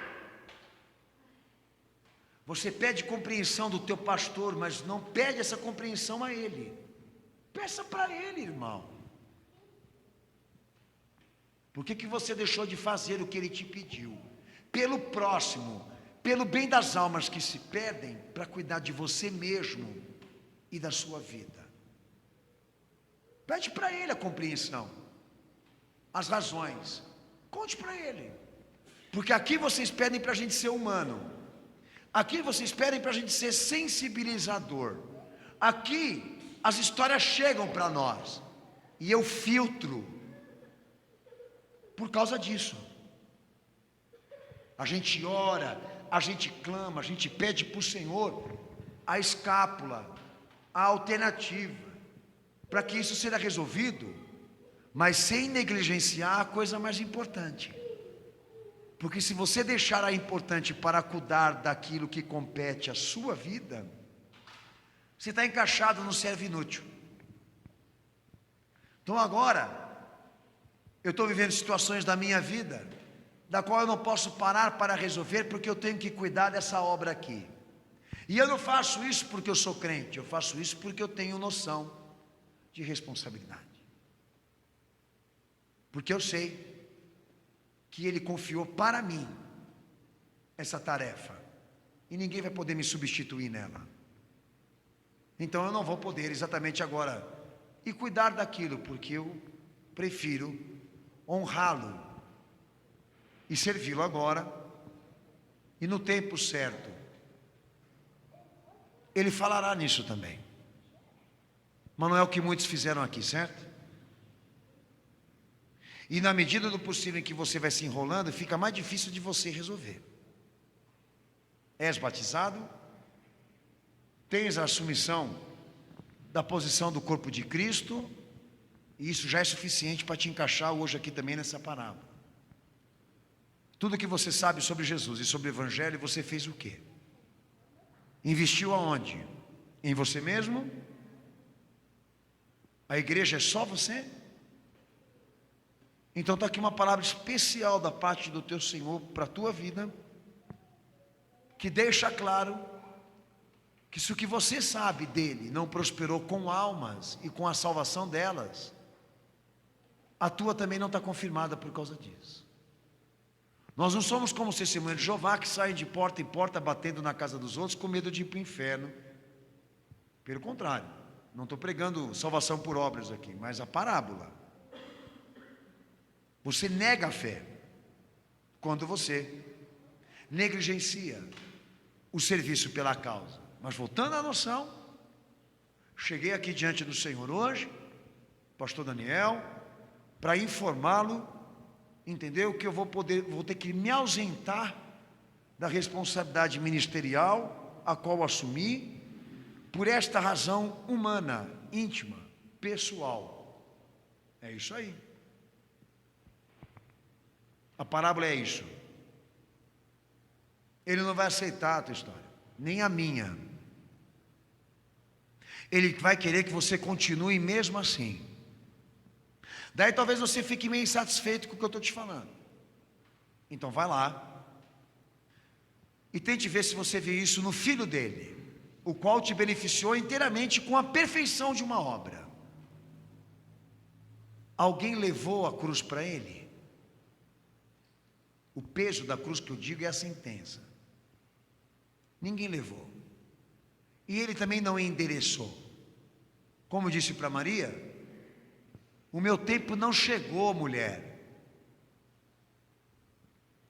Você pede compreensão do teu pastor, mas não pede essa compreensão a ele. Peça para ele, irmão. Por que você deixou de fazer o que ele te pediu? Pelo próximo, pelo bem das almas que se perdem, para cuidar de você mesmo e da sua vida. Pede para ele a compreensão, as razões. Conte para ele. Porque aqui vocês pedem para a gente ser humano. Aqui vocês pedem para a gente ser sensibilizador. Aqui as histórias chegam para nós e eu filtro por causa disso. A gente ora, a gente clama, a gente pede para o Senhor a escápula, a alternativa, para que isso seja resolvido, mas sem negligenciar a coisa mais importante. Porque se você deixar a importante para cuidar daquilo que compete à sua vida, você está encaixado no servo inútil. Então agora, eu estou vivendo situações da minha vida, da qual eu não posso parar para resolver, porque eu tenho que cuidar dessa obra aqui. E eu não faço isso porque eu sou crente, eu faço isso porque eu tenho noção de responsabilidade. Porque eu sei que Ele confiou para mim essa tarefa, e ninguém vai poder me substituir nela. Então eu não vou poder exatamente agora e cuidar daquilo, porque eu prefiro honrá-lo e servi-lo agora, e no tempo certo Ele falará nisso também. Mas não é o que muitos fizeram aqui, certo? E na medida do possível em que você vai se enrolando, fica mais difícil de você resolver. És batizado? Tens a assumição da posição do corpo de Cristo, e isso já é suficiente para te encaixar hoje aqui também nessa parábola. Tudo que você sabe sobre Jesus e sobre o Evangelho, você fez o quê? Investiu aonde? Em você mesmo? A igreja é só você? Então está aqui uma palavra especial da parte do teu Senhor para a tua vida, que deixa claro que se o que você sabe dele não prosperou com almas e com a salvação delas, a tua também não está confirmada por causa disso. Nós não somos como os testemunhos de Jeová que saem de porta em porta batendo na casa dos outros com medo de ir para o inferno. Pelo contrário, não estou pregando salvação por obras aqui, mas a parábola. Você nega a fé quando você negligencia o serviço pela causa. Mas voltando à noção, cheguei aqui diante do Senhor hoje, pastor Daniel, para informá-lo, entendeu? Que eu vou ter que me ausentar da responsabilidade ministerial, a qual assumi, por esta razão humana, íntima, pessoal. É isso aí. A parábola é isso. Ele não vai aceitar a tua história, nem a minha. Ele vai querer que você continue mesmo assim. Daí talvez você fique meio insatisfeito com o que eu estou te falando. Então vai lá e tente ver se você vê isso no filho dele, o qual te beneficiou inteiramente com a perfeição de uma obra. Alguém levou a cruz para ele? O peso da cruz que eu digo é a sentença. Ninguém levou. E ele também não endereçou. Como disse para Maria, o meu tempo não chegou, mulher.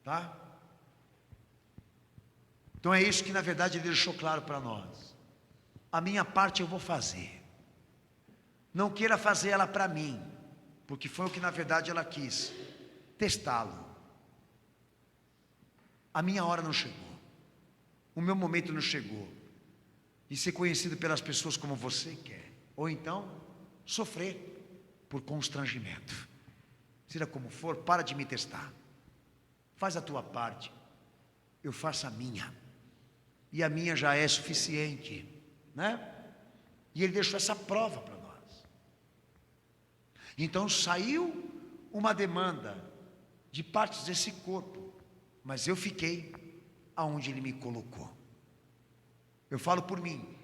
Tá? Então é isso que na verdade ele deixou claro para nós. A minha parte eu vou fazer. Não queira fazer ela para mim, porque foi o que na verdade ela quis, testá-lo. A minha hora não chegou. O meu momento não chegou. De ser conhecido pelas pessoas como você quer. Ou então, sofrer por constrangimento. Seja como for, para de me testar. Faz a tua parte. Eu faço a minha. E a minha já é suficiente, né? E ele deixou essa prova para nós. Então saiu uma demanda de partes desse corpo, mas eu fiquei aonde ele me colocou. Eu falo por mim,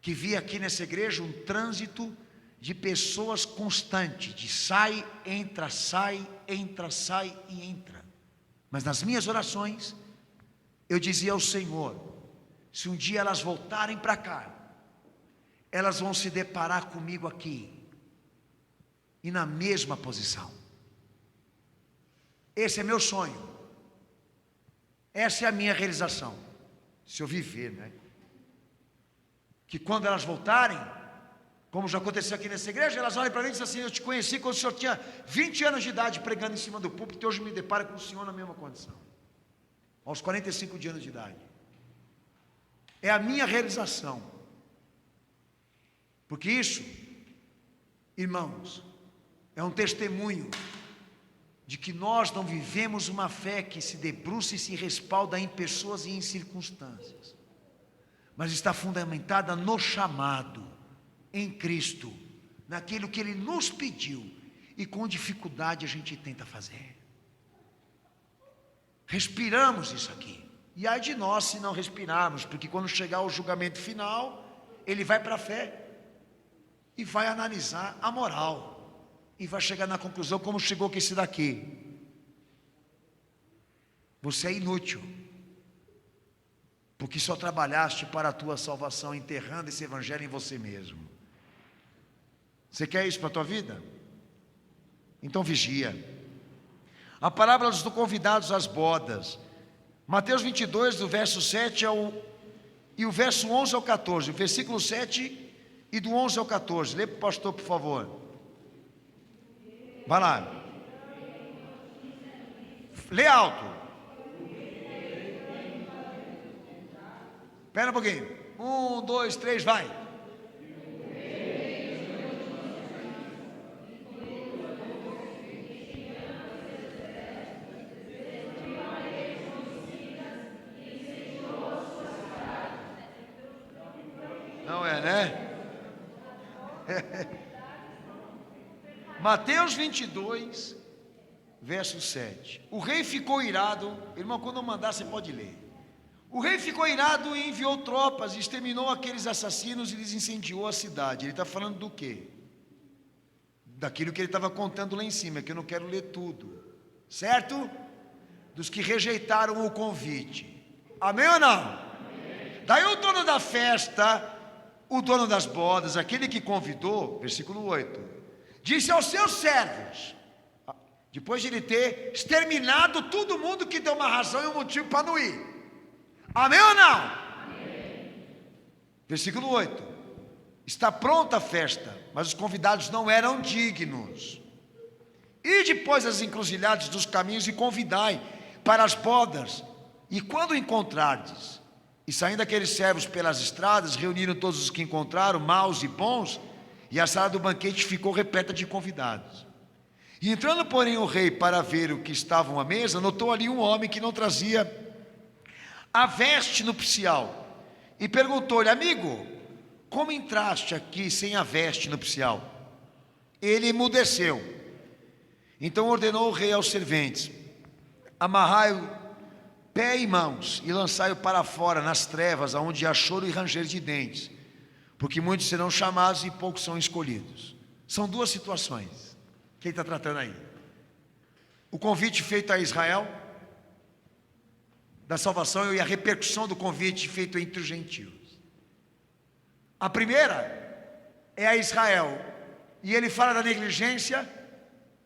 que vi aqui nessa igreja um trânsito de pessoas constante, de sai e entra. Mas nas minhas orações, eu dizia ao Senhor, se um dia elas voltarem para cá, elas vão se deparar comigo aqui, e na mesma posição. Esse é meu sonho, essa é a minha realização, se eu viver, né? Que quando elas voltarem, como já aconteceu aqui nessa igreja, elas olham para mim e dizem assim, eu te conheci quando o senhor tinha 20 anos de idade, pregando em cima do púlpito, e hoje me deparo com o senhor na mesma condição, aos 45 anos de idade. É a minha realização, porque isso, irmãos, é um testemunho de que nós não vivemos uma fé que se debruça e se respalda em pessoas e em circunstâncias, mas está fundamentada no chamado, em Cristo, naquilo que Ele nos pediu, e com dificuldade a gente tenta fazer. Respiramos isso aqui, e ai de nós se não respirarmos, porque quando chegar o julgamento final, Ele vai para a fé, e vai analisar a moral, e vai chegar na conclusão como chegou que esse daqui. Você é inútil, porque só trabalhaste para a tua salvação, enterrando esse evangelho em você mesmo. Você quer isso para a tua vida? Então vigia. A parábola dos convidados às bodas, Mateus 22, do verso 7 e o verso 11 ao 14, o versículo 7 e do 11 ao 14, lê para o pastor, por favor. Vai lá. Lê alto. Espera um pouquinho. 1, 2, 3, vai. Não é, né? Mateus 22, verso 7. O rei ficou irado. Irmão, quando eu mandar, você pode ler. O rei ficou irado e enviou tropas, e exterminou aqueles assassinos e lhes incendiou a cidade. Ele está falando do quê? Daquilo que ele estava contando lá em cima, que eu não quero ler tudo, certo? Dos que rejeitaram o convite. Amém ou não? Amém. Daí o dono da festa, o dono das bodas, aquele que convidou, versículo 8, disse aos seus servos, depois de ele ter exterminado todo mundo que deu uma razão e um motivo para não ir. Amém ou não? Amém. Versículo 8. Está pronta a festa, mas os convidados não eram dignos. E depois as encruzilhadas dos caminhos e convidai para as bodas. E quando encontrardes, e saindo aqueles servos pelas estradas, reuniram todos os que encontraram, maus e bons, e a sala do banquete ficou repleta de convidados. E entrando, porém, o rei para ver o que estavam à mesa, notou ali um homem que não trazia a veste nupcial, e perguntou-lhe, amigo, como entraste aqui sem a veste nupcial? Ele emudeceu. Então ordenou o rei aos serventes, amarrai-o pé e mãos, e lançai-o para fora, nas trevas, aonde há choro e ranger de dentes, porque muitos serão chamados e poucos são escolhidos. São duas situações que ele está tratando aí. O convite feito a Israel, da salvação, e a repercussão do convite feito entre os gentios. A primeira é a Israel, e ele fala da negligência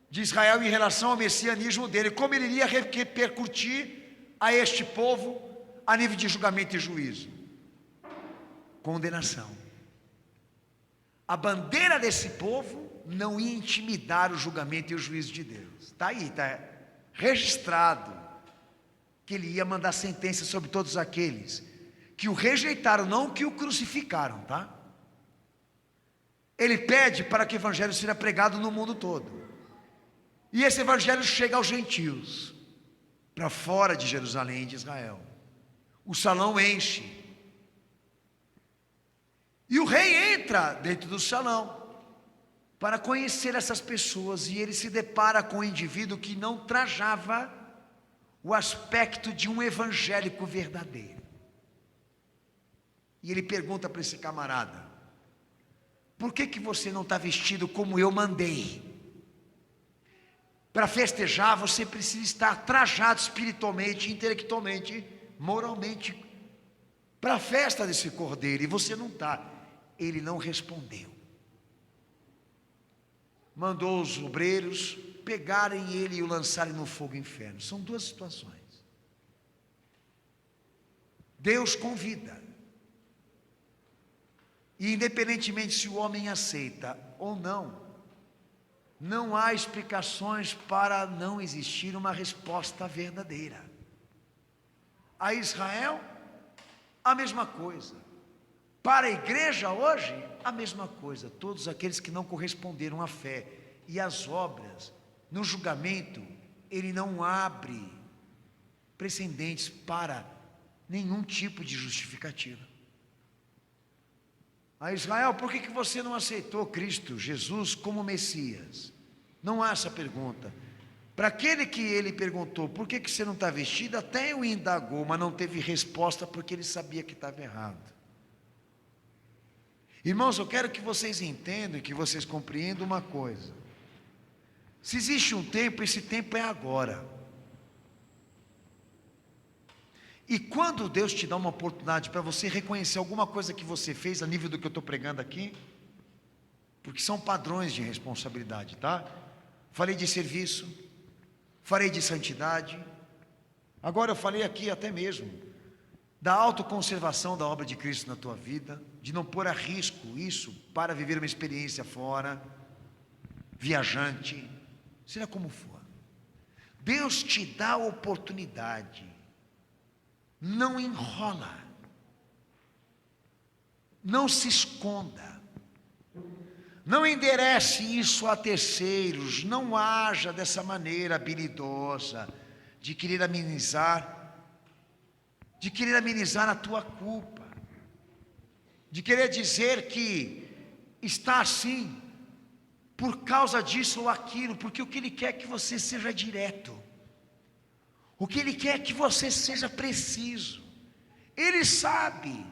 de Israel em relação ao messianismo dele, como ele iria repercutir a este povo a nível de julgamento e juízo. Condenação. A bandeira desse povo não ia intimidar o julgamento e o juízo de Deus. Está aí, está registrado que ele ia mandar sentença sobre todos aqueles que o rejeitaram, não que o crucificaram, tá? Ele pede para que o evangelho seja pregado no mundo todo. E esse evangelho chega aos gentios, para fora de Jerusalém, de Israel. O salão enche. E o rei entra dentro do salão para conhecer essas pessoas, e ele se depara com um indivíduo que não trajava o aspecto de um evangélico verdadeiro. E ele pergunta para esse camarada: por que você não está vestido como eu mandei? Para festejar você precisa estar trajado espiritualmente, intelectualmente, moralmente, para a festa desse cordeiro, e você não está. Ele não respondeu. Mandou os obreiros pegarem ele e o lançarem no fogo inferno. São duas situações. Deus convida, e independentemente se o homem aceita ou não, não há explicações para não existir uma resposta verdadeira. A Israel, a mesma coisa. Para a igreja hoje, a mesma coisa. Todos aqueles que não corresponderam à fé e às obras, no julgamento, ele não abre precedentes para nenhum tipo de justificativa. A Israel, por que você não aceitou Cristo, Jesus, como Messias? Não há essa pergunta. Para aquele que ele perguntou, por que você não está vestido? Até o indagou, mas não teve resposta, porque ele sabia que estava errado. Irmãos, eu quero que vocês entendam e que vocês compreendam uma coisa. Se existe um tempo, esse tempo é agora. E quando Deus te dá uma oportunidade para você reconhecer alguma coisa que você fez a nível do que eu estou pregando aqui, porque são padrões de responsabilidade, tá? Falei de serviço, falei de santidade, agora eu falei aqui até mesmo da autoconservação da obra de Cristo na tua vida, de não pôr a risco isso para viver uma experiência fora, viajante, seja como for. Deus te dá a oportunidade, não enrola, não se esconda, não enderece isso a terceiros, não haja dessa maneira habilidosa de querer amenizar a tua culpa, de querer dizer que está assim por causa disso ou aquilo, porque o que Ele quer é que você seja direto, o que Ele quer é que você seja preciso, Ele sabe,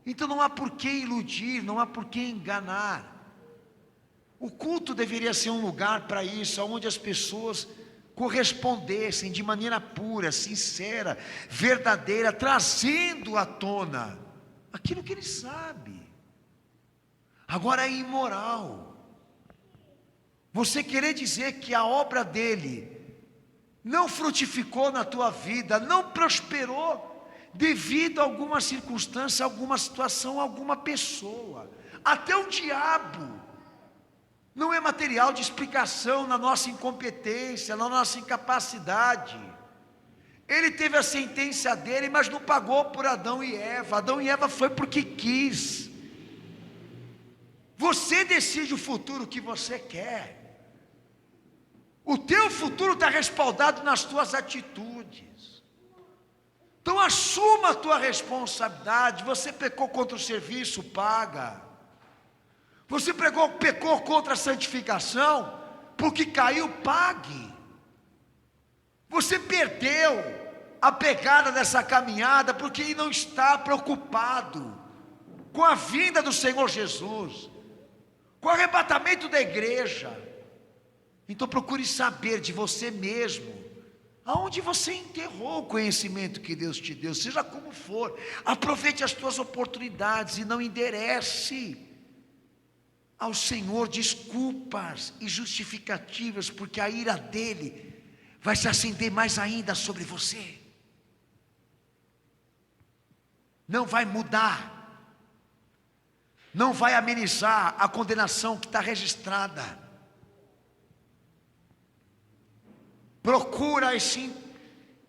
então não há por que iludir, não há por que enganar. O culto deveria ser um lugar para isso, onde as pessoas correspondessem de maneira pura, sincera, verdadeira, trazendo à tona aquilo que ele sabe. Agora é imoral você querer dizer que a obra dele não frutificou na tua vida, não prosperou devido a alguma circunstância, alguma situação, alguma pessoa. Até o diabo não é material de explicação na nossa incompetência, na nossa incapacidade. Ele teve a sentença dele, mas não pagou por Adão e Eva. Adão e Eva foi porque quis. Você decide o futuro que você quer. O teu futuro está respaldado nas tuas atitudes. Então assuma a tua responsabilidade. Você pecou contra o serviço, paga. Você pecou contra a santificação, porque caiu, pague. Você perdeu a pegada dessa caminhada, porque não está preocupado com a vinda do Senhor Jesus, com o arrebatamento da igreja. Então procure saber de você mesmo, aonde você enterrou o conhecimento que Deus te deu, seja como for. Aproveite as tuas oportunidades e não enderece ao Senhor desculpas e justificativas, porque a ira dele vai se acender mais ainda sobre você. Não vai mudar, não vai amenizar a condenação que está registrada. Procura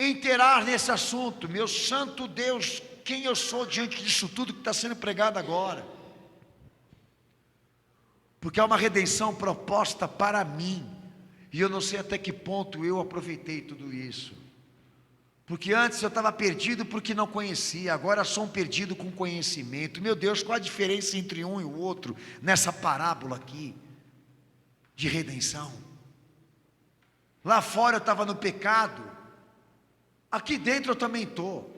inteirar nesse assunto. Meu santo Deus, quem eu sou diante disso tudo que está sendo pregado agora? Porque é uma redenção proposta para mim, e eu não sei até que ponto eu aproveitei tudo isso. Porque antes eu estava perdido porque não conhecia, agora sou um perdido com conhecimento. Meu Deus, qual a diferença entre um e o outro nessa parábola aqui de redenção? Lá fora eu estava no pecado, aqui dentro eu também estou.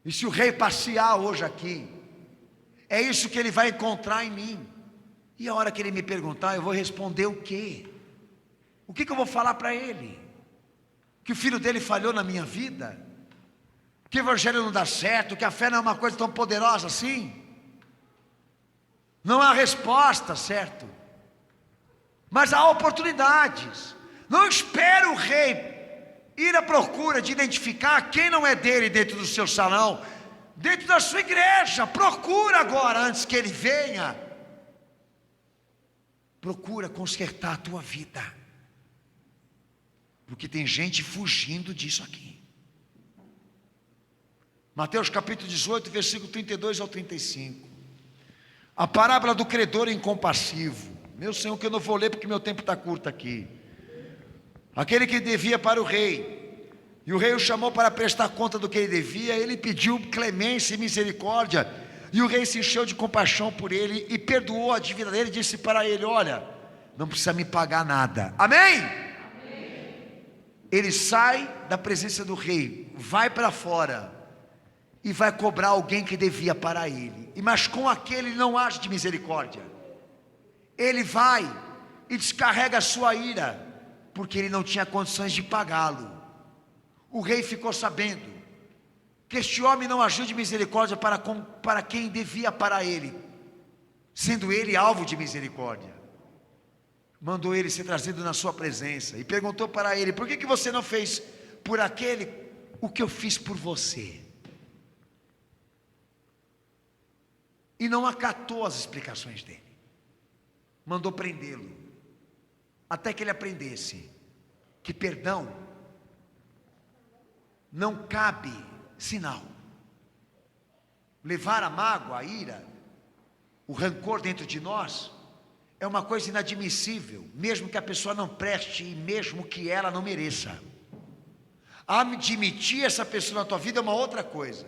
E se o rei passear hoje aqui, é isso que ele vai encontrar em mim. E a hora que ele me perguntar, eu vou responder o quê? O que eu vou falar para ele? Que o filho dele falhou na minha vida? Que o evangelho não dá certo? Que a fé não é uma coisa tão poderosa assim? Não há resposta, certo? Mas há oportunidades. Não espere o rei ir à procura de identificar quem não é dele dentro do seu salão, dentro da sua igreja. Procura agora, antes que ele venha. Procura consertar a tua vida, porque tem gente fugindo disso aqui. Mateus capítulo 18, versículo 32 ao 35. A parábola do credor incompassivo. Meu Senhor, que eu não vou ler porque meu tempo está curto aqui. Aquele que devia para o rei, e o rei o chamou para prestar conta do que ele devia. Ele pediu clemência e misericórdia, e o rei se encheu de compaixão por ele e perdoou a dívida dele. Disse para ele: olha, não precisa me pagar nada. Amém? Ele sai da presença do rei, vai para fora e vai cobrar alguém que devia para ele. Mas com aquele ele não age de misericórdia. Ele vai e descarrega a sua ira, porque ele não tinha condições de pagá-lo. O rei ficou sabendo que este homem não agiu de misericórdia para quem devia para ele, sendo ele alvo de misericórdia. Mandou ele ser trazido na sua presença e perguntou para ele: por que você não fez por aquele o que eu fiz por você? E não acatou as explicações dele. Mandou prendê-lo, até que ele aprendesse que perdão não cabe sinal. Levar a mágoa, a ira, o rancor dentro de nós é uma coisa inadmissível, mesmo que a pessoa não preste e mesmo que ela não mereça. Admitir essa pessoa na tua vida é uma outra coisa,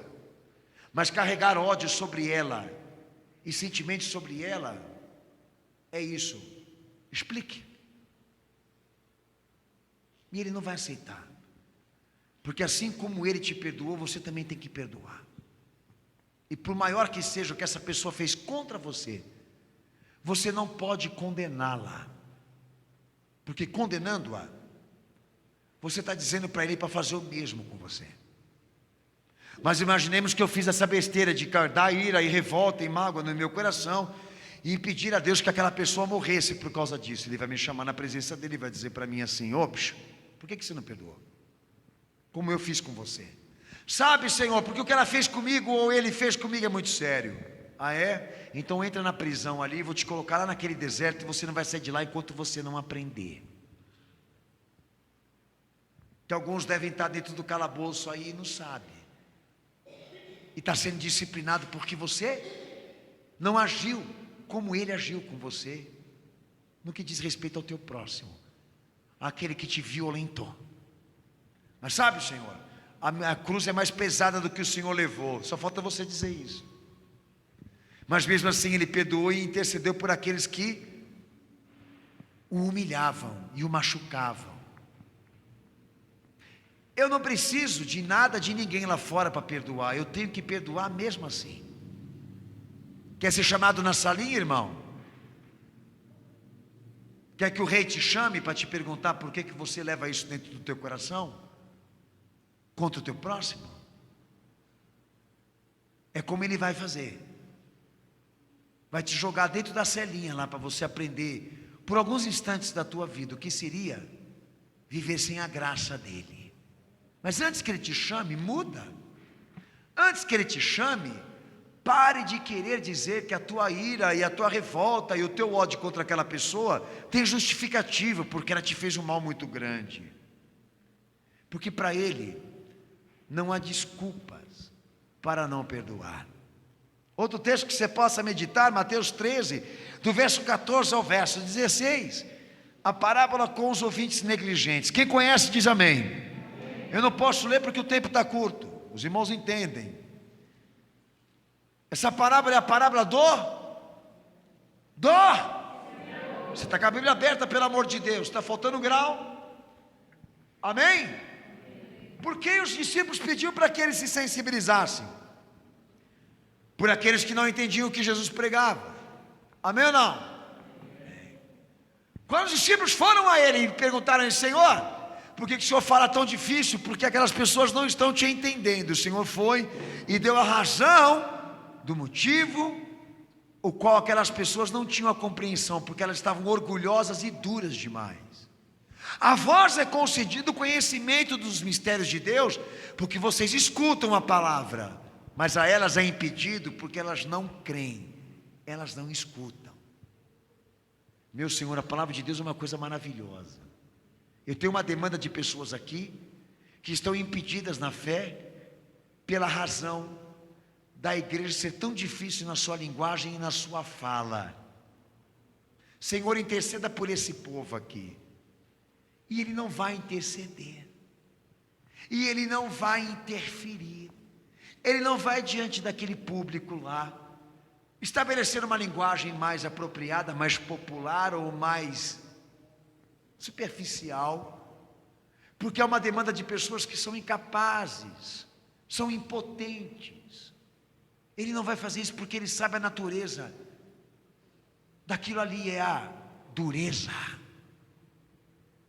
mas carregar ódio sobre ela e sentimentos sobre ela, é isso. Explique. E ele não vai aceitar, porque assim como ele te perdoou, você também tem que perdoar. E por maior que seja o que essa pessoa fez contra você, você não pode condená-la, porque condenando-a, você está dizendo para ele para fazer o mesmo com você. Mas imaginemos que eu fiz essa besteira de dar ira e revolta e mágoa no meu coração e pedir a Deus que aquela pessoa morresse por causa disso. Ele vai me chamar na presença dele e vai dizer para mim assim: ô bicho, por que você não perdoou? Como eu fiz com você. Sabe, Senhor, porque o que ela fez comigo ou ele fez comigo é muito sério. Ah, é? Então entra na prisão ali, vou te colocar lá naquele deserto e você não vai sair de lá enquanto você não aprender. Que alguns devem estar dentro do calabouço aí e não sabem. E está sendo disciplinado porque você não agiu como ele agiu com você, no que diz respeito ao teu próximo, aquele que te violentou. Mas sabe, Senhor, a cruz é mais pesada do que o Senhor levou, só falta você dizer isso. Mas mesmo assim ele perdoou e intercedeu por aqueles que o humilhavam e o machucavam. Eu não preciso de nada de ninguém lá fora para perdoar, eu tenho que perdoar mesmo assim. Quer ser chamado na salinha, irmão? Quer que o rei te chame para te perguntar por que você leva isso dentro do teu coração? Contra o teu próximo? É como ele vai fazer. Vai te jogar dentro da celinha lá para você aprender por alguns instantes da tua vida o que seria viver sem a graça dele. Mas antes que ele te chame, muda. Antes que ele te chame, pare de querer dizer que a tua ira e a tua revolta e o teu ódio contra aquela pessoa tem justificativa, porque ela te fez um mal muito grande. porque para Ele não há desculpas para não perdoar. Outro texto que você possa meditar, Mateus 13, do verso 14 ao verso 16, a parábola com os ouvintes negligentes. Quem conhece diz amém. Eu não posso ler porque o tempo está curto, os irmãos entendem. Essa parábola é a parábola Você está com a Bíblia aberta, pelo amor de Deus, está faltando um grau? Amém? Porque os discípulos pediam para que eles se sensibilizassem por aqueles que não entendiam o que Jesus pregava. Amém ou não? Quando os discípulos foram a ele e perguntaram a ele: Senhor, por que o Senhor fala tão difícil? Porque aquelas pessoas não estão te entendendo. O Senhor foi e deu a razão do motivo o qual aquelas pessoas não tinham a compreensão, porque elas estavam orgulhosas e duras demais. A vós é concedido o conhecimento dos mistérios de Deus, porque vocês escutam a palavra, mas a elas é impedido, porque elas não creem, elas não escutam. Meu Senhor, a palavra de Deus é uma coisa maravilhosa. Eu tenho uma demanda de pessoas aqui, que estão impedidas na fé, pela razão da igreja ser tão difícil na sua linguagem e na sua fala. Senhor, interceda por esse povo aqui. E Ele não vai interceder, e Ele não vai interferir, Ele não vai diante daquele público lá, estabelecer uma linguagem mais apropriada, mais popular ou mais superficial, porque é uma demanda de pessoas que são incapazes, são impotentes. Ele não vai fazer isso porque Ele sabe a natureza daquilo ali, é a dureza.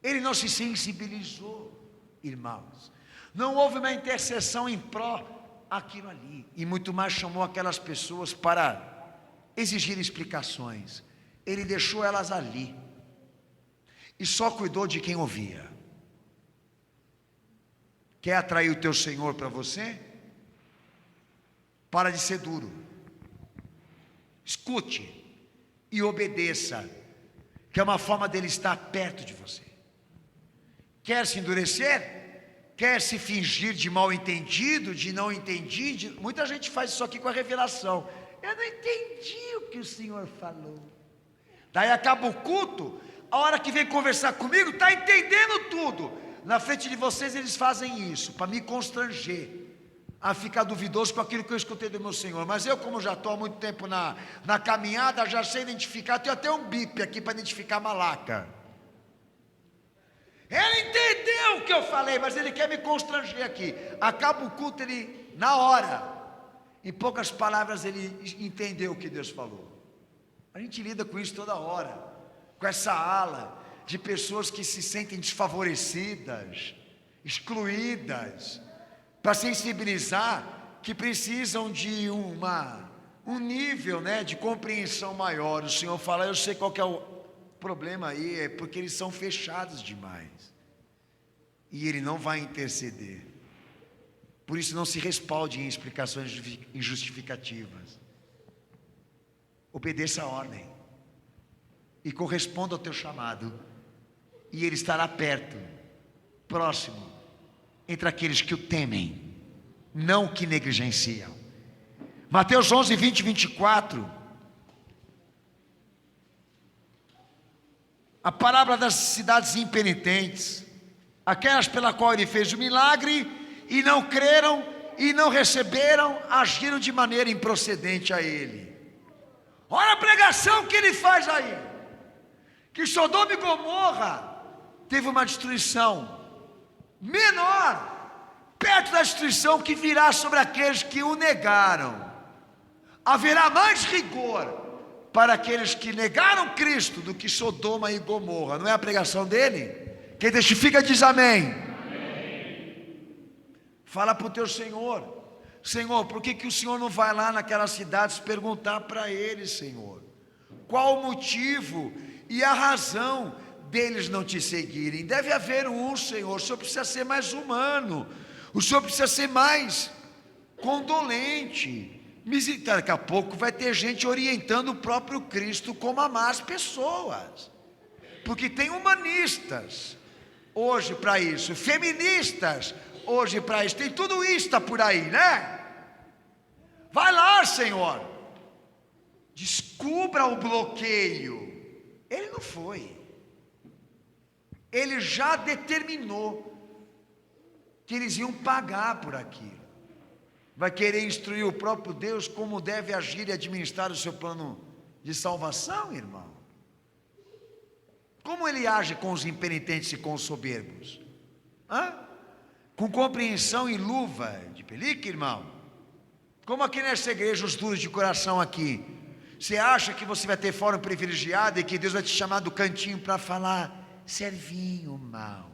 Ele não se sensibilizou, irmãos. Não houve uma intercessão em pró aquilo ali, e muito mais chamou aquelas pessoas para exigir explicações. Ele deixou elas ali e só cuidou de quem ouvia. Quer atrair o teu Senhor para você? Para de ser duro. Escute e obedeça, que é uma forma dele estar perto de você. Quer se endurecer? Quer se fingir de mal entendido, de não entendi? Muita gente faz isso aqui com a revelação. Eu não entendi o que o Senhor falou. Daí acaba o culto, a hora que vem conversar comigo, está entendendo tudo. Na frente de vocês eles fazem isso, para me constranger, a ficar duvidoso com aquilo que eu escutei do meu Senhor. Mas eu, como já estou há muito tempo na caminhada, já sei identificar, tenho até um bip aqui para identificar a malaca. Ele entendeu o que eu falei, mas ele quer me constranger aqui. Acaba o culto, ele, na hora, em poucas palavras, ele entendeu o que Deus falou. A gente lida com isso toda hora, com essa ala de pessoas que se sentem desfavorecidas, excluídas, para sensibilizar, que precisam de um nível, de compreensão maior. O Senhor fala: eu sei qual que é o problema aí, é porque eles são fechados demais, e Ele não vai interceder. Por isso não se respalde em explicações injustificativas. Obedeça a ordem e corresponda ao teu chamado, e Ele estará perto, próximo, entre aqueles que o temem, não que negligenciam. Mateus 11, 20 e 24, a parábola das cidades impenitentes, aquelas pela qual Ele fez o milagre, e não creram, e não receberam, agiram de maneira improcedente a Ele. Olha a pregação que Ele faz aí, que Sodoma e Gomorra teve uma destruição menor, perto da destruição que virá sobre aqueles que o negaram. Haverá mais rigor para aqueles que negaram Cristo do que Sodoma e Gomorra. Não é a pregação dele? Quem testifica diz amém. Fala para o teu Senhor: Senhor, por que o Senhor não vai lá naquelas cidades perguntar para eles, Senhor, qual o motivo e a razão deles não te seguirem? Deve haver um, Senhor. O Senhor precisa ser mais humano, o Senhor precisa ser mais condolente. Daqui a pouco vai ter gente orientando o próprio Cristo como amar as pessoas, porque tem humanistas hoje para isso, feministas hoje para isso, tem tudo isso tá por aí, né? Vai lá, Senhor, descubra o bloqueio. Ele não foi, ele já determinou que eles iam pagar por aquilo. Vai querer instruir o próprio Deus como deve agir e administrar o seu plano de salvação, irmão? Como ele age com os impenitentes e com os soberbos? Com compreensão e luva de pelica, irmão? Como aqui nessa igreja, os duros de coração aqui, você acha que você vai ter fórum privilegiado e que Deus vai te chamar do cantinho para falar: servinho mal,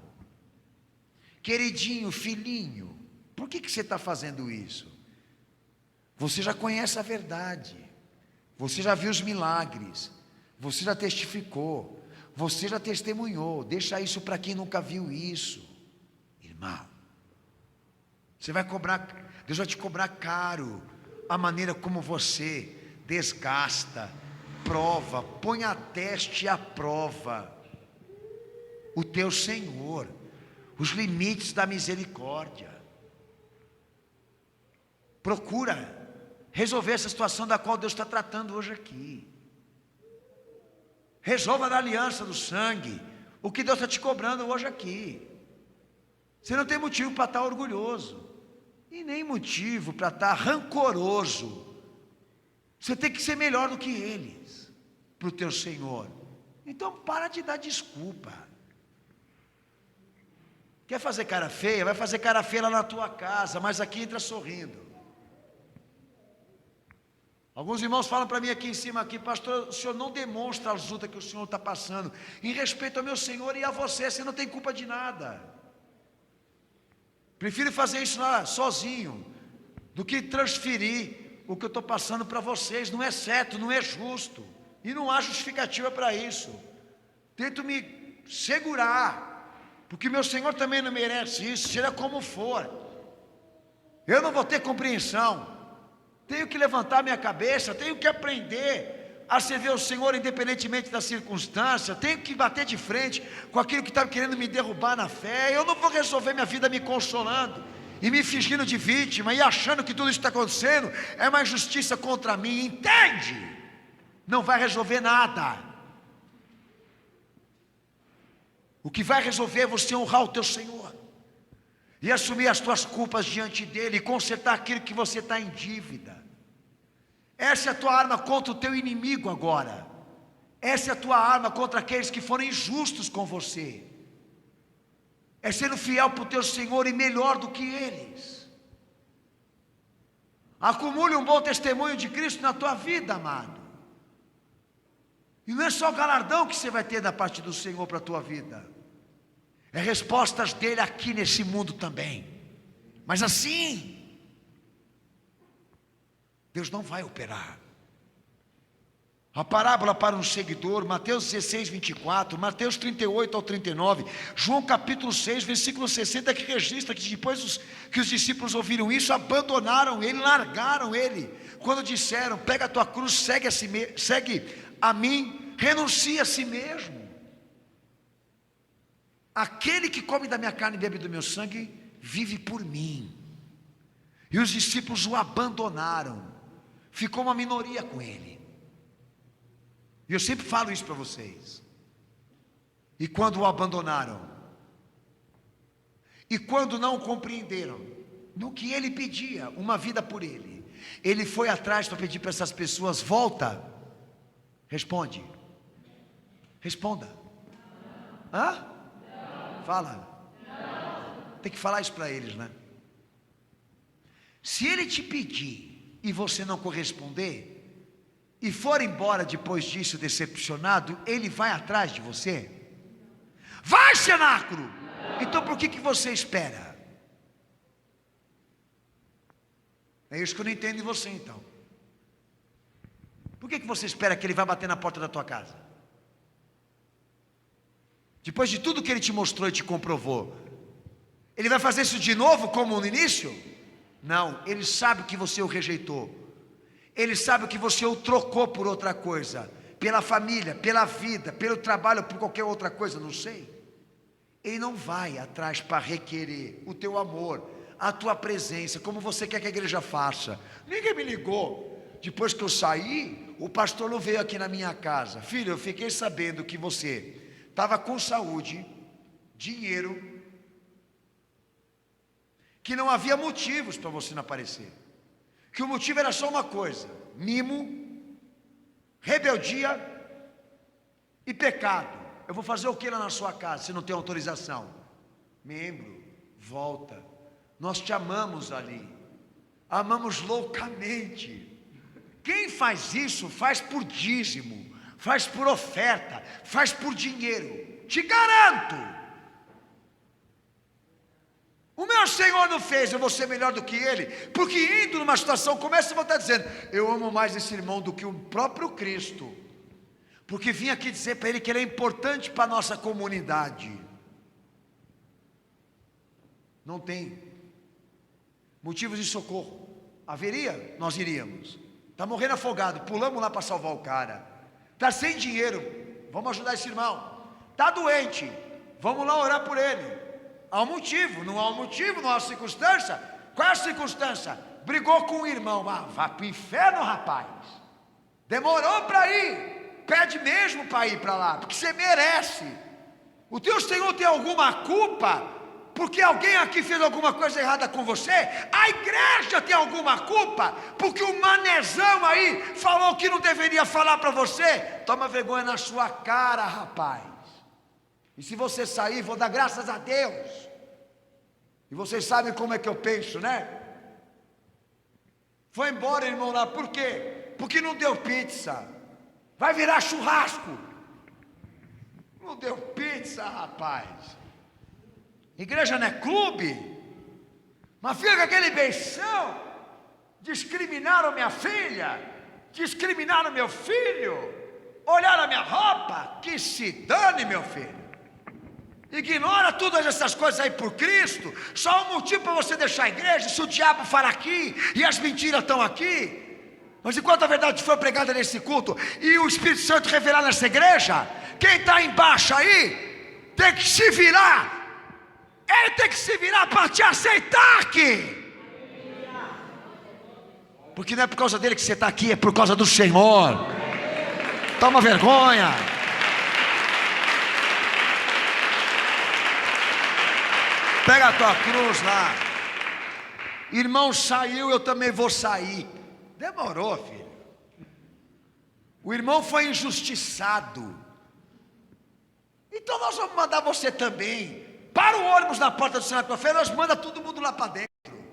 queridinho, filhinho, por que você está fazendo isso? Você já conhece a verdade, você já viu os milagres, você já testificou, você já testemunhou. Deixa isso para quem nunca viu isso, irmão. Você vai cobrar, Deus vai te cobrar caro a maneira como você desgasta, prova, põe a teste e a prova o teu Senhor, os limites da misericórdia. Procura resolver essa situação da qual Deus está tratando hoje aqui. Resolva na aliança do sangue o que Deus está te cobrando hoje aqui. Você não tem motivo para estar orgulhoso e nem motivo para estar rancoroso. Você tem que ser melhor do que eles para o teu Senhor. Então para de dar desculpa. Quer fazer cara feia? Vai fazer cara feia lá na tua casa, mas aqui entra sorrindo. Alguns irmãos falam para mim aqui em cima, aqui: pastor, o senhor não demonstra a luta que o senhor está passando. Em respeito ao meu Senhor e a você não tem culpa de nada. Prefiro fazer isso lá sozinho do que transferir o que eu estou passando para vocês. Não é certo, não é justo, e não há justificativa para isso. Tento me segurar, porque meu Senhor também não merece isso, seja como for. Eu não vou ter compreensão, tenho que levantar minha cabeça, tenho que aprender a servir ao Senhor independentemente da circunstância, tenho que bater de frente com aquilo que está querendo me derrubar na fé. Eu não vou resolver minha vida me consolando e me fingindo de vítima e achando que tudo isso está acontecendo é uma injustiça contra mim. Entende? Não vai resolver nada. O que vai resolver é você honrar o teu Senhor e assumir as tuas culpas diante dele, e consertar aquilo que você está em dívida. Essa é a tua arma contra o teu inimigo agora. Essa é a tua arma contra aqueles que foram injustos com você. É sendo fiel para o teu Senhor e melhor do que eles. Acumule um bom testemunho de Cristo na tua vida, amado. E não é só galardão que você vai ter da parte do Senhor para a tua vida, é respostas dele aqui nesse mundo também. Mas assim, Deus não vai operar. A parábola para um seguidor, Mateus 16, 24, Mateus 38 ao 39, João capítulo 6, versículo 60, que registra que depois que os discípulos ouviram isso, abandonaram ele, largaram ele, quando disseram: pega a tua cruz, segue a mim, renuncia a si mesmo. Aquele que come da minha carne e bebe do meu sangue, vive por mim. E os discípulos o abandonaram, ficou uma minoria com ele. E eu sempre falo isso para vocês. E quando o abandonaram, e quando não compreenderam no que ele pedia, uma vida por ele, ele foi atrás para pedir para essas pessoas: volta. Responde. Responda. Hã? Fala. Tem que falar isso para eles, né? Se ele te pedir e você não corresponder, e for embora depois disso decepcionado, ele vai atrás de você? Vai, cenáculo! Então por que você espera? É isso que eu não entendo de você, então. Por que você espera que ele vai bater na porta da tua casa? Depois de tudo que ele te mostrou e te comprovou, ele vai fazer isso de novo como no início? Não, ele sabe que você o rejeitou. Ele sabe que você o trocou por outra coisa, pela família, pela vida, pelo trabalho, por qualquer outra coisa, não sei. Ele não vai atrás para requerer o teu amor, a tua presença, como você quer que a igreja faça. Ninguém me ligou. Depois que eu saí, o pastor não veio aqui na minha casa. Filho, eu fiquei sabendo que você estava com saúde, dinheiro, que não havia motivos para você não aparecer. Que o motivo era só uma coisa: mimo, rebeldia e pecado. Eu vou fazer o que lá na sua casa se não tem autorização? Membro, volta. Nós te amamos ali. Amamos loucamente. Quem faz isso, faz por dízimo, faz por oferta, faz por dinheiro. Te garanto. O meu Senhor não fez, eu vou ser melhor do que Ele. Porque indo numa situação como essa, eu vou estar dizendo: eu amo mais esse irmão do que o próprio Cristo. Porque vim aqui dizer para ele que ele é importante para a nossa comunidade. Não tem motivos de socorro. Haveria? Nós iríamos. Está morrendo afogado, pulamos lá para salvar o cara. Está sem dinheiro, vamos ajudar esse irmão. Está doente, vamos lá orar por ele. Há um motivo, não há um motivo, não há circunstância. Qual é a circunstância? Brigou com o irmão. Vá para o inferno, rapaz. Demorou para ir. Pede mesmo para ir para lá, porque você merece. O teu Senhor tem alguma culpa porque alguém aqui fez alguma coisa errada com você? A igreja tem alguma culpa porque o manezão aí falou que não deveria falar para você? Toma vergonha na sua cara, rapaz. E se você sair, vou dar graças a Deus. E vocês sabem como é que eu penso, né? Foi embora, irmão, lá. Por quê? Porque não deu pizza. Vai virar churrasco. Não deu pizza, rapaz. Igreja não é clube. Mas fica aquele beição. Discriminaram minha filha. Discriminaram meu filho. Olharam a minha roupa. Que se dane, meu filho. Ignora todas essas coisas aí por Cristo. Só um motivo para você deixar a igreja. Se o diabo fala aqui e as mentiras estão aqui. Mas enquanto a verdade foi pregada nesse culto e o Espírito Santo revelar nessa igreja, quem está embaixo aí tem que se virar. Ele tem que se virar para te aceitar aqui. Porque não é por causa dele que você está aqui, é por causa do Senhor. Toma vergonha. Pega a tua cruz lá. Irmão saiu, eu também vou sair. Demorou, filho. O irmão foi injustiçado. Então nós vamos mandar você também. Para o ônibus na porta do Senado para nós manda todo mundo lá para dentro.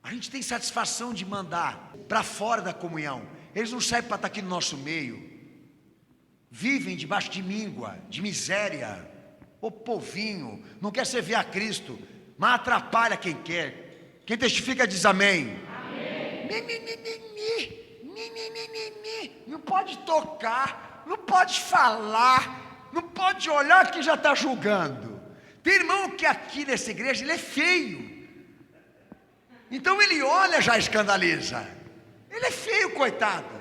A gente tem satisfação de mandar para fora da comunhão. Eles não saem para estar aqui no nosso meio. Vivem debaixo de míngua, de miséria. O povinho não quer servir a Cristo, mas atrapalha quem quer. Quem testifica diz amém. Não pode tocar, não pode falar, não pode olhar que já está julgando. Tem irmão que aqui nessa igreja ele é feio, então ele olha já escandaliza. Ele é feio, coitado.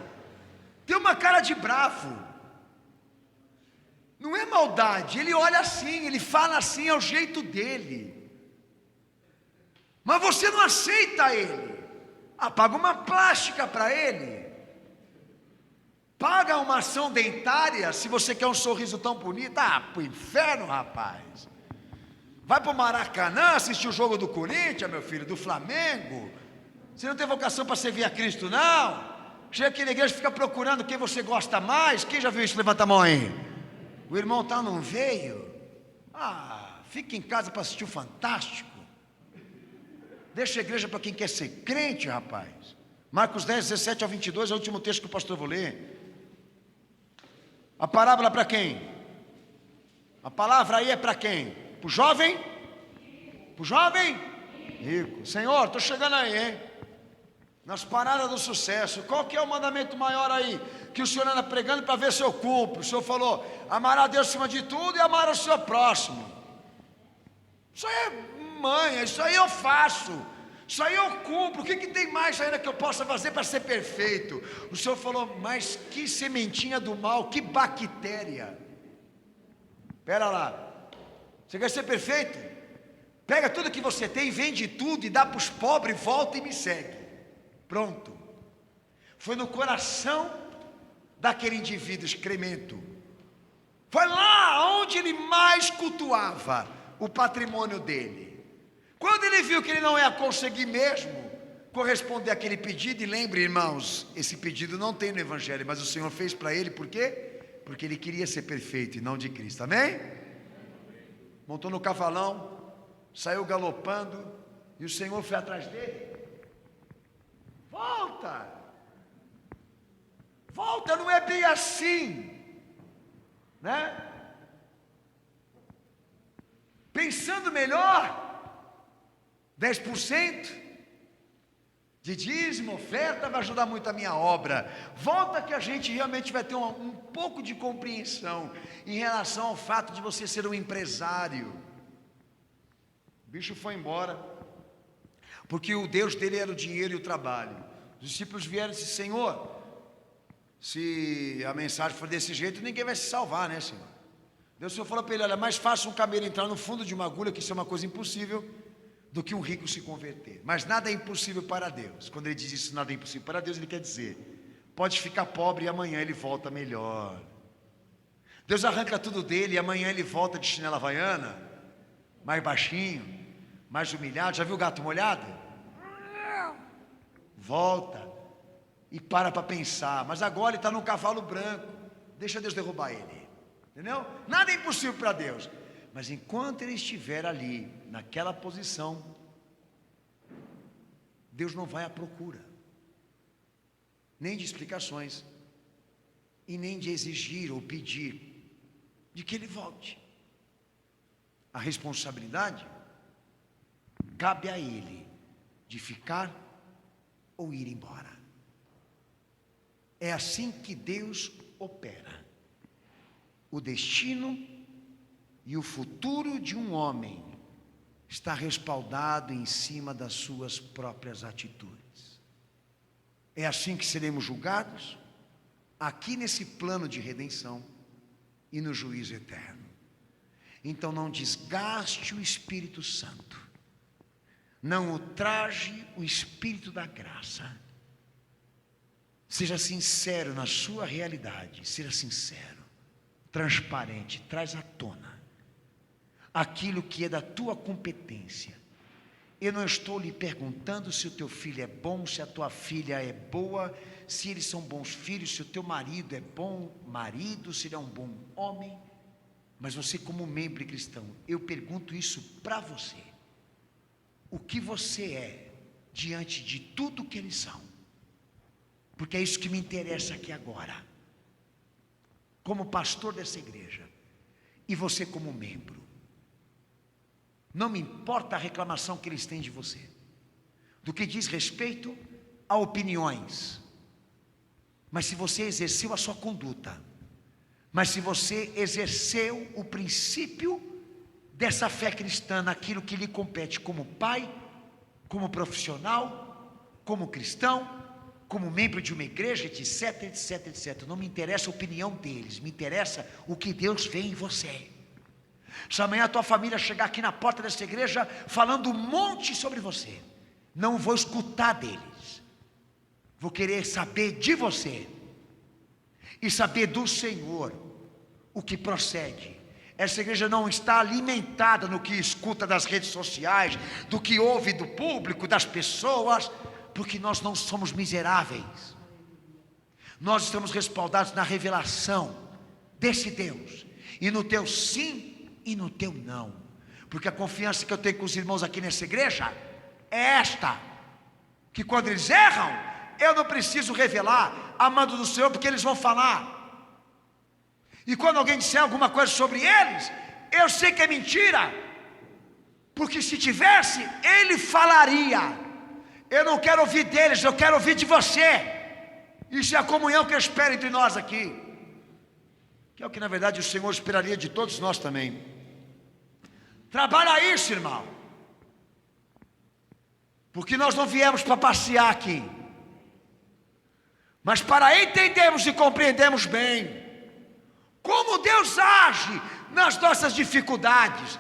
Tem uma cara de bravo. Não é maldade, ele olha assim, ele fala assim, é o jeito dele. Mas você não aceita ele. Paga uma plástica para ele. Paga uma ação dentária se você quer um sorriso tão bonito. Pro inferno, rapaz. Vai pro Maracanã assistir o jogo do Corinthians, meu filho, do Flamengo. Você não tem vocação para servir a Cristo, não. Chega aqui na igreja e fica procurando quem você gosta mais. Quem já viu isso? Levanta a mão aí. O irmão não veio. Fica em casa para assistir o Fantástico. Deixa a igreja para quem quer ser crente, rapaz. Marcos 10, 17 ao 22 é o último texto que o pastor vou ler. A parábola para quem? A palavra aí é para quem? Para o jovem? Para o jovem? Rico. Senhor, estou chegando aí, hein? Nas paradas do sucesso. Qual que é o mandamento maior aí? Que o Senhor anda pregando para ver se eu cumpro. O Senhor falou, amar a Deus acima de tudo e amar o seu próximo. Isso aí é manha, isso aí eu faço. Isso aí eu cumpro. O que tem mais ainda que eu possa fazer para ser perfeito? O Senhor falou, mas que sementinha do mal, que bactéria. Espera lá. Você quer ser perfeito? Pega tudo que você tem, vende tudo e dá para os pobres, volta e me segue. Pronto. Foi no coração daquele indivíduo excremento. Foi lá onde ele mais cultuava o patrimônio dele. Quando ele viu que ele não ia conseguir mesmo corresponder àquele pedido, e lembre, irmãos, esse pedido não tem no Evangelho, mas o Senhor fez para ele, por quê? Porque ele queria ser perfeito e não de Cristo, amém? Montou no cavalão, saiu galopando, e o Senhor foi atrás dele. Volta! Volta, não é bem assim, né? Pensando melhor, 10% de dízimo, oferta, vai ajudar muito a minha obra. Volta que a gente realmente vai ter um pouco de compreensão em relação ao fato de você ser um empresário. O bicho foi embora, porque o Deus dele era o dinheiro e o trabalho. Os discípulos vieram e disseram: Senhor, se a mensagem for desse jeito, ninguém vai se salvar, né, Senhor? Deus, o Senhor falou para ele: olha, mais fácil um camelo entrar no fundo de uma agulha, que isso é uma coisa impossível, do que um rico se converter. Mas nada é impossível para Deus. Quando ele diz isso, nada é impossível para Deus, ele quer dizer: pode ficar pobre e amanhã ele volta melhor. Deus arranca tudo dele e amanhã ele volta de chinela havaiana, mais baixinho, mais humilhado. Já viu o gato molhado? Volta e para pensar. Mas agora ele está num cavalo branco, deixa Deus derrubar ele, entendeu? Nada é impossível para Deus. Mas enquanto ele estiver ali, naquela posição, Deus não vai à procura, nem de explicações, e nem de exigir ou pedir de que ele volte. A responsabilidade cabe a ele de ficar ou ir embora. É assim que Deus opera. O destino e o futuro de um homem está respaldado em cima das suas próprias atitudes. É assim que seremos julgados, aqui nesse plano de redenção e no juízo eterno. Então não desgaste o Espírito Santo, não ultraje o Espírito da graça. Seja sincero na sua realidade, seja sincero, transparente, traz à tona aquilo que é da tua competência. Eu não estou lhe perguntando se o teu filho é bom, se a tua filha é boa, se eles são bons filhos, se o teu marido é bom marido, se ele é um bom homem. Mas você, como membro cristão, eu pergunto isso para você: o que você é diante de tudo que eles são? Porque é isso que me interessa aqui agora, como pastor dessa igreja, e você como membro. Não me importa a reclamação que eles têm de você, do que diz respeito a opiniões, mas se você exerceu a sua conduta, mas se você exerceu o princípio dessa fé cristã naquilo que lhe compete como pai, como profissional, como cristão, como membro de uma igreja, etc, etc, etc. Não me interessa a opinião deles, me interessa o que Deus vê em você. Se amanhã a tua família chegar aqui na porta dessa igreja falando um monte sobre você, não vou escutar deles, vou querer saber de você e saber do Senhor o que procede. Essa igreja não está alimentada no que escuta das redes sociais, do que ouve do público, das pessoas, porque nós não somos miseráveis. Nós estamos respaldados na revelação desse Deus, e no teu sim e no teu não, porque a confiança que eu tenho com os irmãos aqui nessa igreja é esta, que quando eles erram, eu não preciso revelar a mando do Senhor, porque eles vão falar. E quando alguém disser alguma coisa sobre eles, eu sei que é mentira, porque se tivesse, ele falaria. Eu não quero ouvir deles, eu quero ouvir de você. Isso é a comunhão que eu espero entre nós aqui, que é o que na verdade o Senhor esperaria de todos nós também. Trabalha isso, irmão, porque nós não viemos para passear aqui, mas para entendermos e compreendermos bem como Deus age nas nossas dificuldades,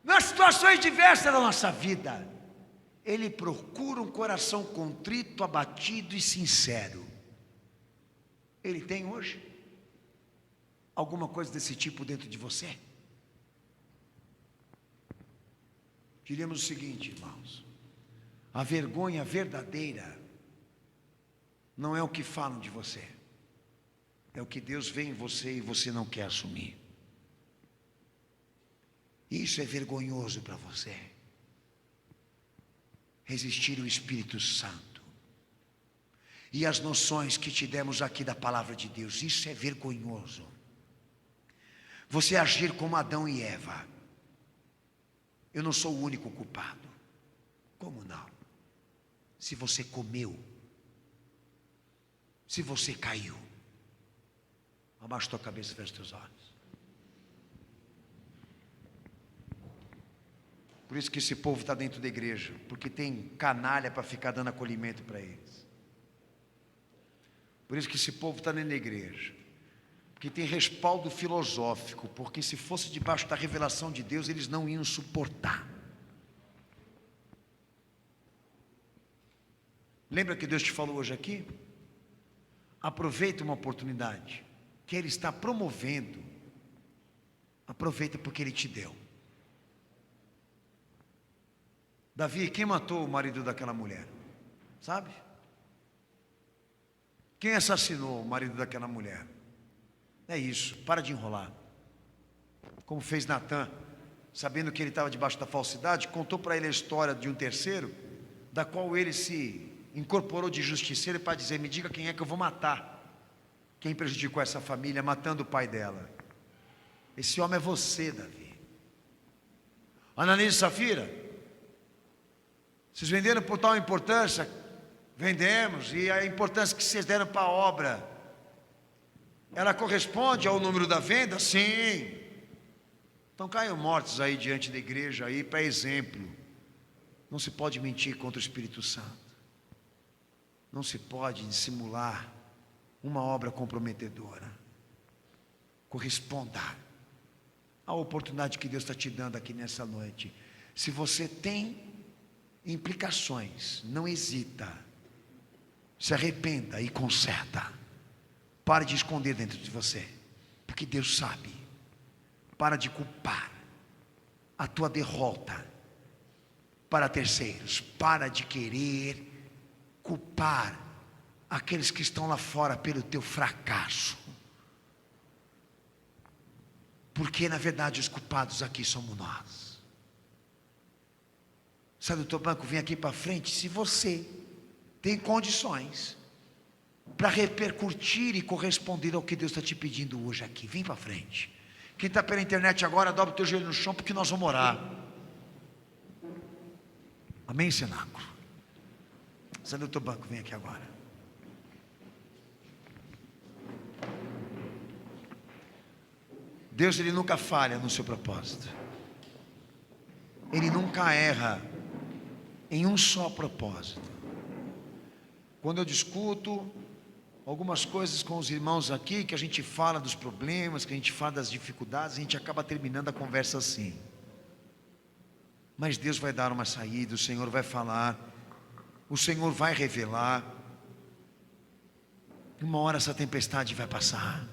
nas situações diversas da nossa vida, Ele procura um coração contrito, abatido e sincero. Ele tem hoje alguma coisa desse tipo dentro de você? Diríamos o seguinte, irmãos: a vergonha verdadeira não é o que falam de você, é o que Deus vê em você e você não quer assumir. Isso é vergonhoso para você. Resistir ao Espírito Santo e as noções que te demos aqui da palavra de Deus, isso é vergonhoso. Você agir como Adão e Eva. Eu não sou o único culpado. Como não? Se você comeu, se você caiu, abaixa tua cabeça e fecha teus olhos. Por isso que esse povo está dentro da igreja, porque tem canalha para ficar dando acolhimento para eles. Por isso que esse povo está dentro da igreja, porque tem respaldo filosófico, porque se fosse debaixo da revelação de Deus, eles não iam suportar. Lembra que Deus te falou hoje aqui? Aproveita uma oportunidade que Ele está promovendo. Aproveita porque Ele te deu. Davi, quem matou o marido daquela mulher? Sabe? Quem assassinou o marido daquela mulher? É isso, para de enrolar. Como fez Natã, sabendo que ele estava debaixo da falsidade, contou para ele a história de um terceiro, da qual ele se incorporou de justiceiro para dizer: me diga quem é que eu vou matar, quem prejudicou essa família matando o pai dela. Esse homem é você, Davi. Ananias e Safira, vocês venderam por tal importância? Vendemos. E a importância que vocês deram para a obra, ela corresponde ao número da venda? Sim. Então caiam mortos aí diante da igreja aí para exemplo. Não se pode mentir contra o Espírito Santo. Não se pode dissimular uma obra comprometedora. Corresponda à oportunidade que Deus está te dando aqui nessa noite. Se você tem implicações, não hesita, se arrependa e conserta. Pare de esconder dentro de você, porque Deus sabe. Para de culpar a tua derrota para terceiros. Para de querer culpar aqueles que estão lá fora pelo teu fracasso, porque na verdade os culpados aqui somos nós. Sai do teu banco, vem aqui para frente. Se você tem condições para repercutir e corresponder ao que Deus está te pedindo hoje aqui, vem para frente. Quem está pela internet agora, dobra o teu joelho no chão, porque nós vamos orar. Amém, cenáculo? Sai do teu banco, vem aqui agora. Deus, Ele nunca falha no seu propósito. Ele nunca erra em um só propósito. Quando eu discuto algumas coisas com os irmãos aqui, que a gente fala dos problemas, que a gente fala das dificuldades, a gente acaba terminando a conversa assim. Mas Deus vai dar uma saída, o Senhor vai falar, o Senhor vai revelar. Uma hora essa tempestade vai passar,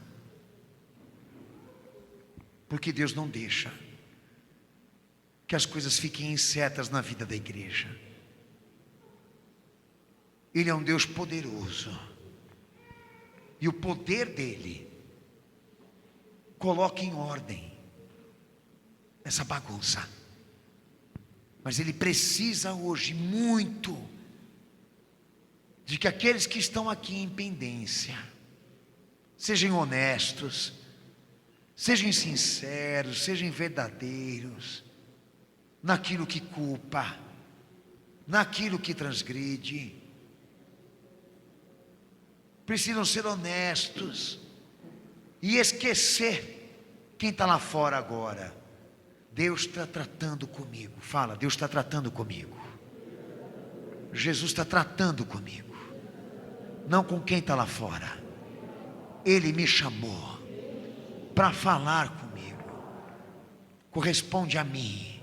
porque Deus não deixa que as coisas fiquem incertas na vida da igreja. Ele é um Deus poderoso, e o poder dele coloca em ordem essa bagunça. Mas ele precisa hoje muito de que aqueles que estão aqui em pendência sejam honestos, sejam sinceros, sejam verdadeiros naquilo que culpa, naquilo que transgride. Precisam ser honestos e esquecer quem está lá fora agora. Deus está tratando comigo. Fala, Deus está tratando comigo. Jesus está tratando comigo, não com quem está lá fora. Ele me chamou para falar comigo. Corresponde a mim.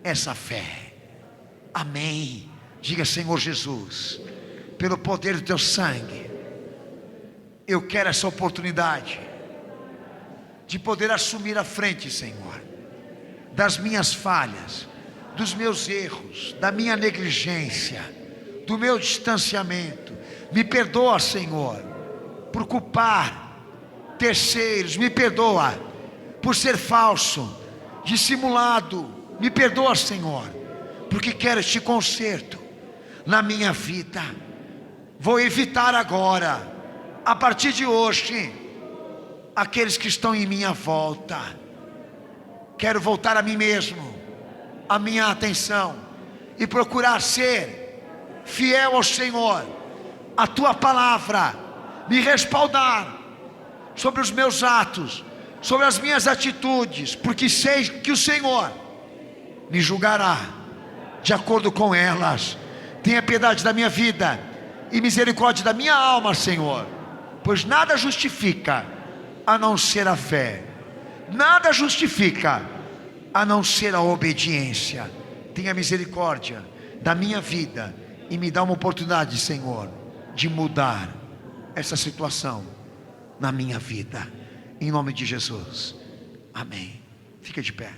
essa fé. Amém. Diga: Senhor Jesus, pelo poder do teu sangue, eu quero essa oportunidade de poder assumir a frente, Senhor, das minhas falhas, dos meus erros, da minha negligência, do meu distanciamento. Me perdoa, Senhor, por culpar terceiros. Me perdoa por ser falso, dissimulado. Me perdoa, Senhor, porque quero este conserto na minha vida. Vou evitar agora, a partir de hoje, aqueles que estão em minha volta. Quero voltar a mim mesmo, a minha atenção, e procurar ser fiel ao Senhor, a tua palavra, me respaldar sobre os meus atos, sobre as minhas atitudes, porque sei que o Senhor me julgará de acordo com elas. Tenha piedade da minha vida e misericórdia da minha alma, Senhor, pois nada justifica a não ser a fé, nada justifica a não ser a obediência. Tenha misericórdia da minha vida e me dá uma oportunidade, Senhor, de mudar essa situação na minha vida, em nome de Jesus. Amém. Fica de pé.